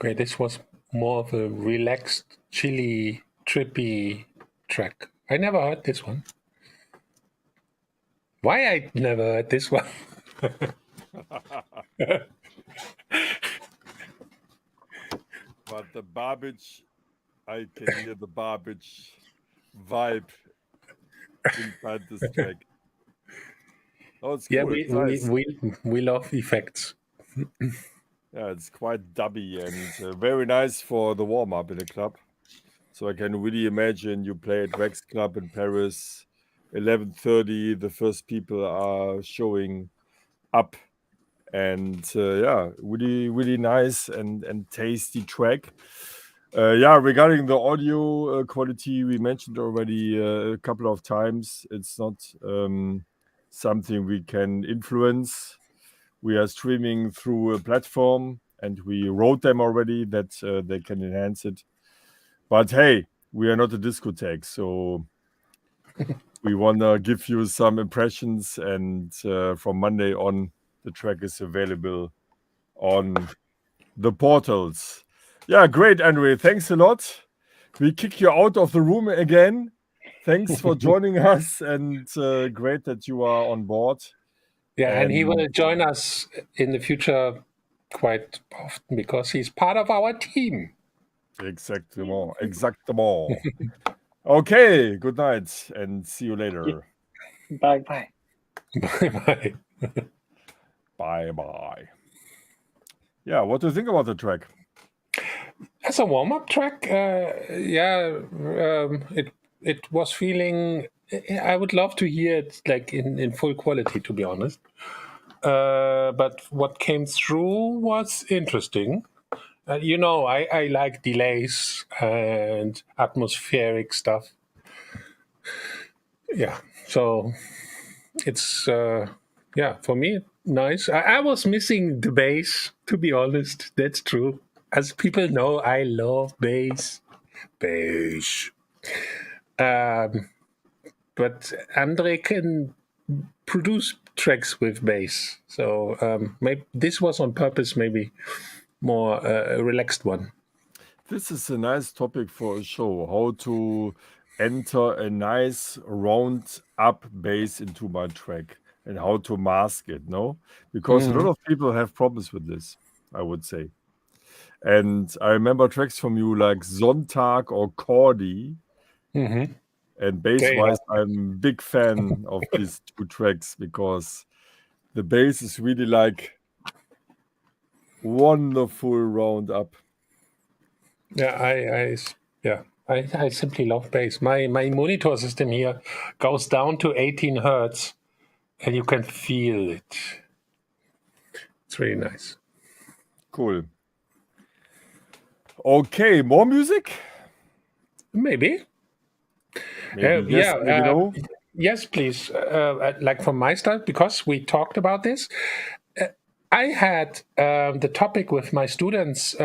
Okay, this was more of a relaxed, chilly, trippy track. I never heard this one. Why I never heard this one? But the garbage, I can hear the garbage vibe inside this track. Oh, it's cool. Yeah, It's nice. we love effects. Yeah, it's quite dubby and very nice for the warm-up in the club. So I can really imagine you play at Rex Club in Paris, 11:30, the first people are showing up. And yeah, really, really nice and tasty track. Yeah, regarding the audio quality, we mentioned already a couple of times. It's not something we can influence. We are streaming through a platform, and we wrote them already that they can enhance it. But hey, we are not a discotheque, so we want to give you some impressions. And from Monday on, the track is available on the portals. Yeah, great, Andrei. Thanks a lot. We kick you out of the room again. Thanks for joining us, and great that you are on board. Yeah, and he will join us in the future quite often because he's part of our team. Exactement. Okay, good night and see you later. Bye-bye. Bye-bye. Bye-bye. Yeah, what do you think about the track? As a warm-up track, it was feeling. I would love to hear it like in full quality, to be honest. But what came through was interesting. I like delays and atmospheric stuff. Yeah, so it's for me nice. I was missing the bass, to be honest. That's true. As people know, I love bass. But Andrei can produce tracks with bass, so maybe this was on purpose. Maybe more a relaxed one. This is a nice topic for a show. How to enter a nice round up bass into my track and how to mask it, no? Because a lot of people have problems with this, I would say. And I remember tracks from you like Sonntag or Cordy. Mm-hmm. And bass-wise, I'm a big fan of these two tracks because the bass is really like wonderful round up. Yeah, I simply love bass. My monitor system here goes down to 18 hertz, and you can feel it. It's really nice. Cool. Okay, more music? Maybe. Maybe yes, maybe no. Yes, please. Like from my start, because we talked about this. I had the topic with my students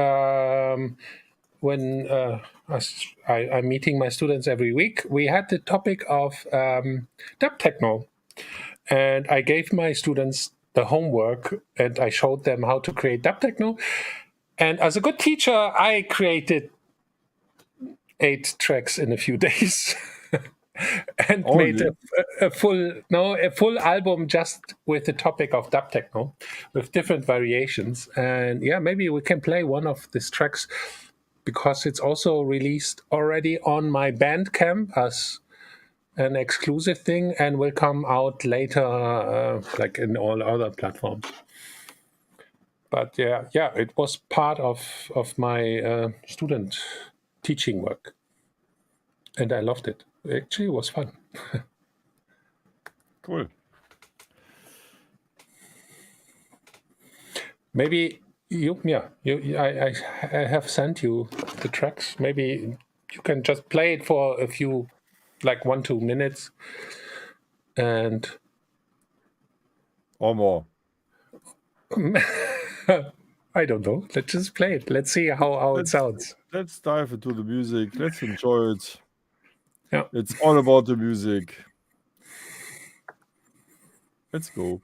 when I'm meeting my students every week. We had the topic of dub techno, and I gave my students the homework and I showed them how to create dub techno. And as a good teacher, I created 8 tracks in a few days. And made a full album just with the topic of dub techno with different variations. And yeah, maybe we can play one of these tracks because it's also released already on my Bandcamp as an exclusive thing and will come out later like in all other platforms. But yeah, it was part of my student teaching work and I loved it. Actually, it was fun. Cool. Maybe I have sent you the tracks. Maybe you can just play it for a few, like 1-2 minutes, and or more. I don't know. Let's just play it. Let's see how it sounds. Let's dive into the music. Let's enjoy it. Yeah, it's all about the music. Let's go.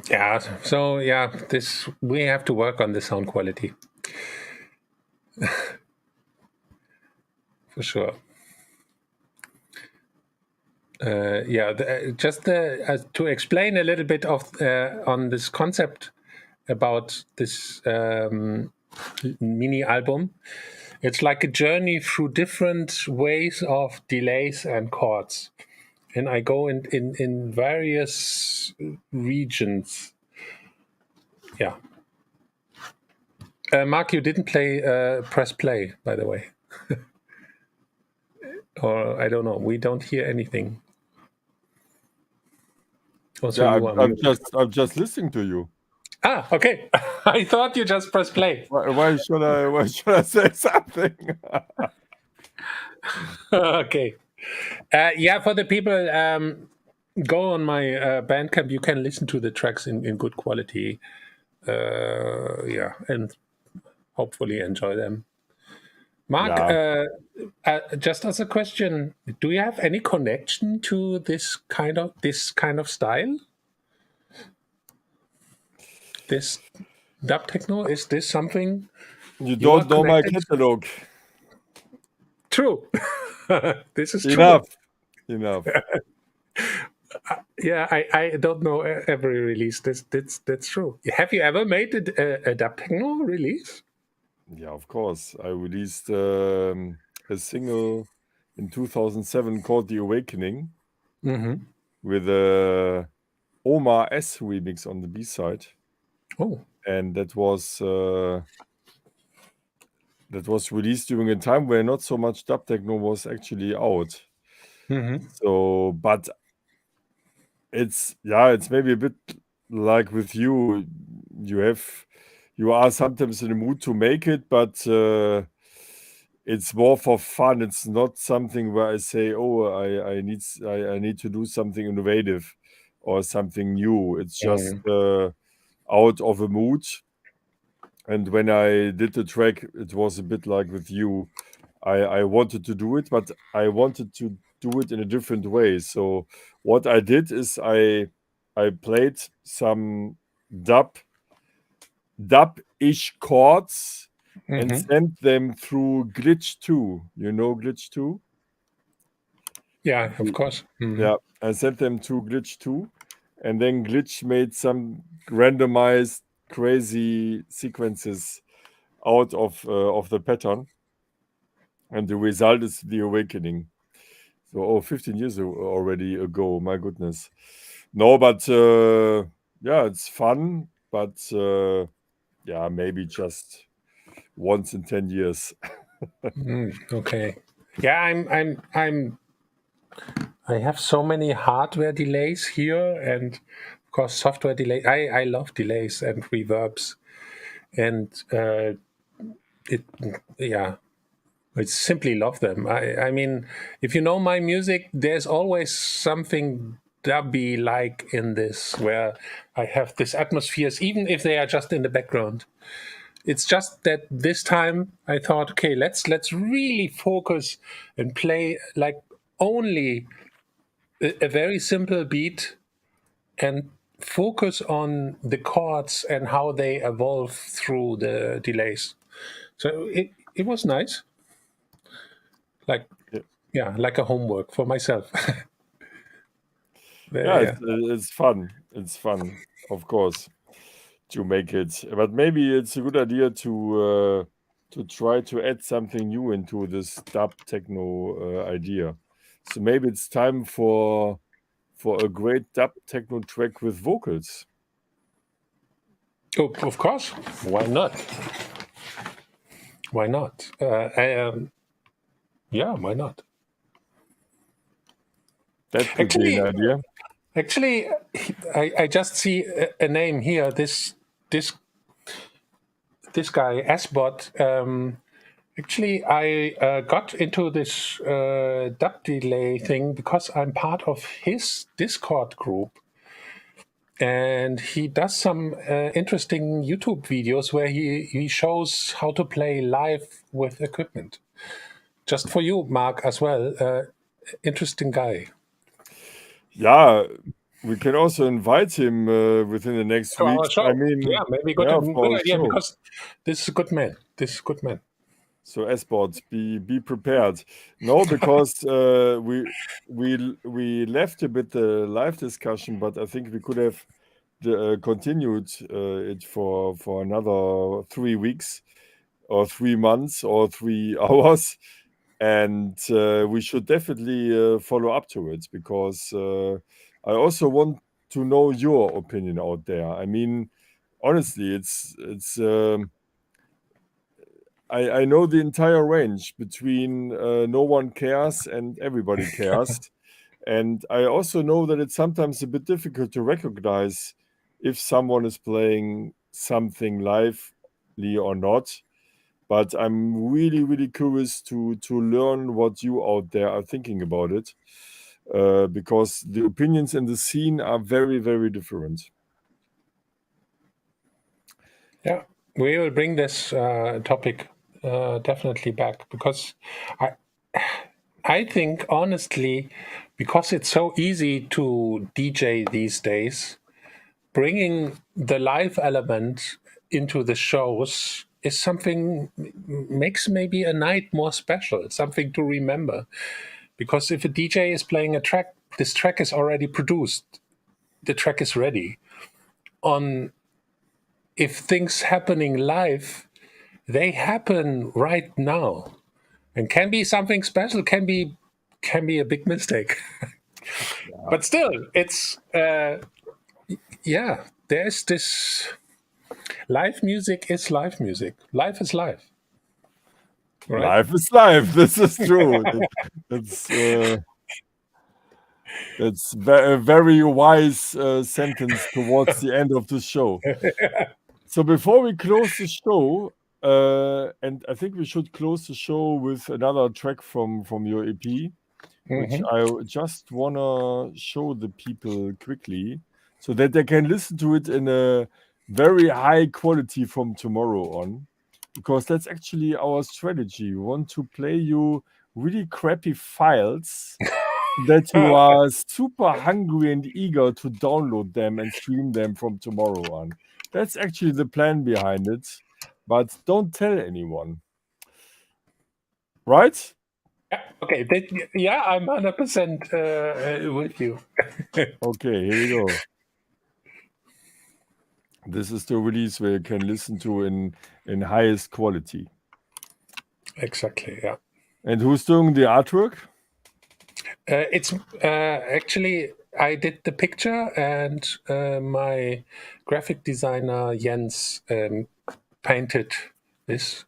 Yeah. So yeah, this we have to work on the sound quality for sure. Just to explain a little bit of on this concept about this mini album. It's like a journey through different ways of delays and chords, and I go in various regions. Yeah. Marc, you didn't press play, by the way. Or I don't know. We don't hear anything. Also, Yeah, you are I'm muted. I'm just listening to you. Ah, okay. I thought you just pressed play. Why should I say something? Okay. Yeah, for the people, go on my Bandcamp. You can listen to the tracks in good quality. Yeah, and hopefully enjoy them. Marc, Yeah. just as a question, do you have any connection to this kind of style? This dub techno, is this something You you are don't know my connected? catalog. True. This is true. Enough. Yeah, I don't know every release. That's true. Have you ever made a dub techno release? Yeah, of course. I released a single in 2007 called The Awakening Mm-hmm. with a Omar S remix on the B side. Oh. And that was released during a time where not so much dub techno was actually out. Mm-hmm. So, but it's maybe a bit like with you. You are sometimes in the mood to make it, but it's more for fun. It's not something where I say, "Oh, I need to do something innovative or something new." It's just out of a mood. And when I did the track, it was a bit like with you. I wanted to do it, but I wanted to do it in a different way. So what I did is I played some dub-ish chords and Mm-hmm. sent them through Glitch 2. You know Glitch 2? Yeah, of course. Mm-hmm. Yeah, I sent them to Glitch 2, and then Glitch made some randomized crazy sequences out of the pattern, and the result is The Awakening. So 15 years already ago, my goodness. No, but yeah, it's fun, but yeah, maybe just once in 10 years. Okay. Yeah, I have so many hardware delays here, and of course software delay. I love delays and reverbs, and it yeah, I simply love them. I mean, if you know my music, there's always something dubby like in this, where I have these atmospheres, even if they are just in the background. It's just that this time I thought, okay, let's really focus and play like only a very simple beat and focus on the chords and how they evolve through the delays. So it was nice. Like, Yeah. like a homework for myself. Yeah, it's fun. It's fun, of course, to make it. But maybe it's a good idea to try to add something new into this dub techno idea. So maybe it's time for a great dub techno track with vocals. Oh, of course. Why not? Why not? Yeah, why not? That could be an idea. Actually, I just see a name here. This guy Asbot. Actually, I got into this dub delay thing because I'm part of his Discord group, and he does some interesting YouTube videos where he shows how to play live with equipment. Just for you, Marc, as well. Interesting guy. Yeah, we can also invite him within the next To our week. show. I mean, Yeah, maybe for good our idea, show. because this is a good man. This is a good man. So Esport, be prepared. No, because we left a bit the live discussion, but I think we could have continued it for another 3 weeks or 3 months or 3 hours, and we should definitely follow up to it, because I also want to know your opinion out there. I mean, honestly, it's I know the entire range between no one cares and everybody cares. And I also know that it's sometimes a bit difficult to recognize if someone is playing something lively or not. But I'm really, really curious to learn what you out there are thinking about it, because the opinions in the scene are very, very different. Yeah, we will bring this topic definitely back, because I think, honestly, because it's so easy to DJ these days, bringing the live element into the shows is something makes maybe a night more special, something to remember. Because if a DJ is playing a track, this track is already produced, the track is ready. If things happening live, they happen right now, and can be something special, can be a big mistake. But still, it's there's this live music is live music. Life is live. Right? Life is life. This is true. That's a very wise sentence towards the end of the show. So before we close the show, and I think we should close the show with another track from your EP, which I just wanna show the people quickly, so that they can listen to it in a very high quality from tomorrow on, because that's actually our strategy. We want to play you really crappy files that you are super hungry and eager to download them and stream them from tomorrow on. That's actually the plan behind it, but don't tell anyone. Right? Yeah, okay. I'm 100% with you. Okay, here we go. This is the release where you can listen to in highest quality. Exactly, yeah. And who's doing the artwork? It's actually, I did the picture, and my graphic designer Jens painted this.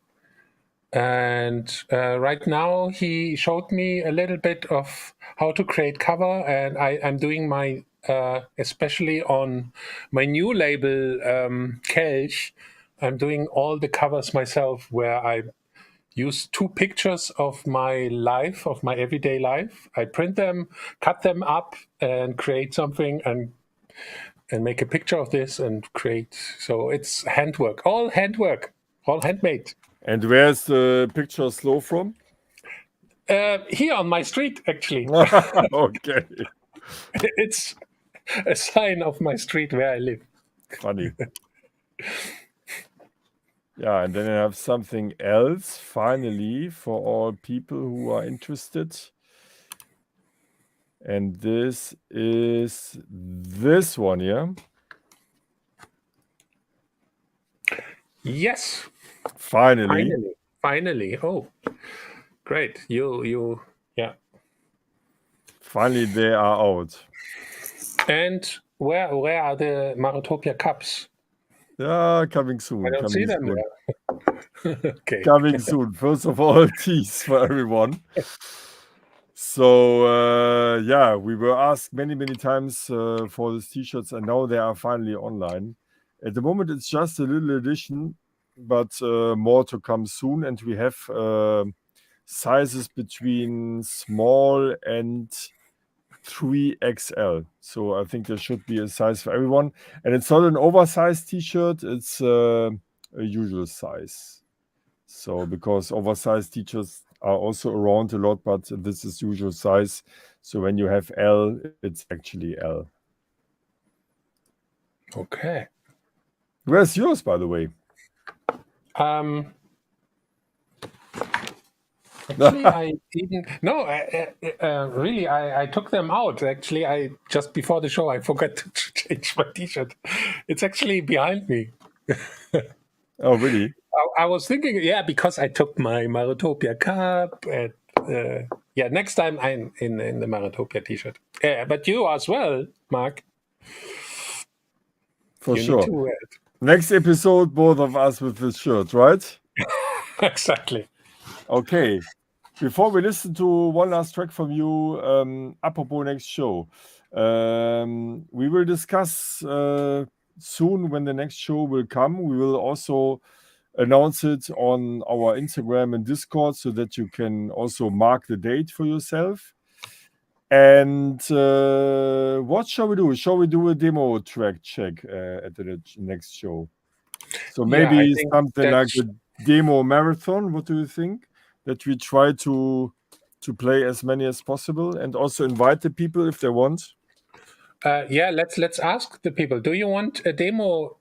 And right now he showed me a little bit of how to create cover, and I'm doing my especially on my new label Kelch, I'm doing all the covers myself, where I use 2 pictures of my life, of my everyday life. I print them, cut them up, and create something, and make a picture of this and create. So it's handwork, all handmade. And where's the picture slow from? Here on my street, actually. Okay. It's a sign of my street where I live. Funny. Yeah, and then I have something else finally for all people who are interested. And this is this one here. Yes, Finally. finally. Oh, great. You. Yeah. Finally, they are out. And where are the Marotopia cups? Yeah, coming soon. I don't see them soon. there. Okay. Coming soon. First of all, teas for everyone. So yeah, we were asked many times for these t-shirts, and now they are finally online. At the moment, it's just a little edition, but more to come soon. And we have sizes between small and 3XL. So I think there should be a size for everyone. And it's not an oversized t-shirt, it's a usual size. So because oversized t-shirts are also around a lot, but this is usual size. So when you have L, it's actually L. Okay. Where's yours, by the way? Actually, I didn't. No, really, I took them out. Actually, I just before the show, I forgot to change my T-shirt. It's actually behind me. Oh, really? I was thinking, yeah, because I took my Marotopia cup, and yeah, next time I'm in the Marotopia T-shirt. But you as well, Marc. For You sure. need to wear it. Next episode, both of us with this shirt, right? Exactly. Okay. Before we listen to one last track from you, apropos next show, we will discuss soon when the next show will come. We will also announce it on our Instagram and Discord so that you can also mark the date for yourself. And what shall we do? Shall we do a demo track check at the next show? So maybe Yeah, I think something like that's- a demo marathon. What do you think? That we try to play as many as possible and also invite the people if they want. yeah, let's ask the people. Do you want a demo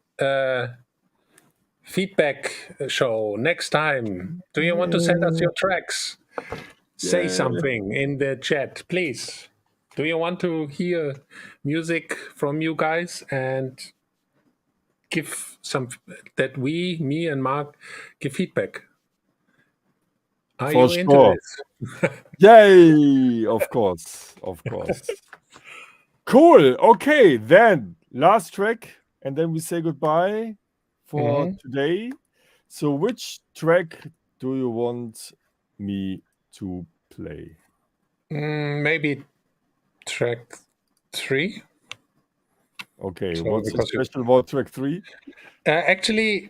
feedback show next time? Do you want to send us your tracks? Say Yeah. something in the chat, please. Do you want to hear music from you guys and give some that me and Marc give feedback? Are For you into sure. this? Yay! Of course. Of course. Cool. Okay, then last track, and then we say goodbye for today. So which track do you want me to play? Maybe track 3. Okay, So what's so because you- special about track 3? Actually,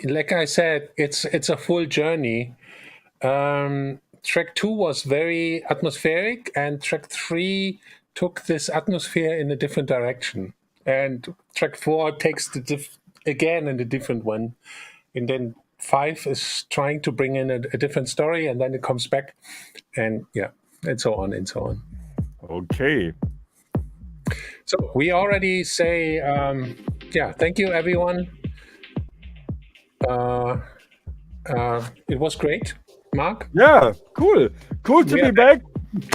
like I said, it's a full journey. Track 2 was very atmospheric, and track 3 took this atmosphere in a different direction. And track 4 takes again in a different one. And then 5 is trying to bring in a different story, and then it comes back. And yeah, and so on and so on. Okay. So we already say, yeah, thank you, everyone. It was great, Marc. Yeah, cool. Cool to Yeah. be back.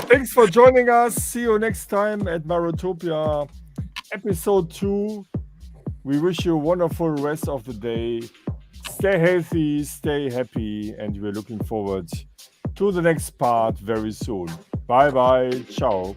Thanks for joining us. See you next time at Marotopia episode 2. We wish you a wonderful rest of the day. Stay healthy, stay happy, and we're looking forward to the next part very soon. Bye bye. Ciao.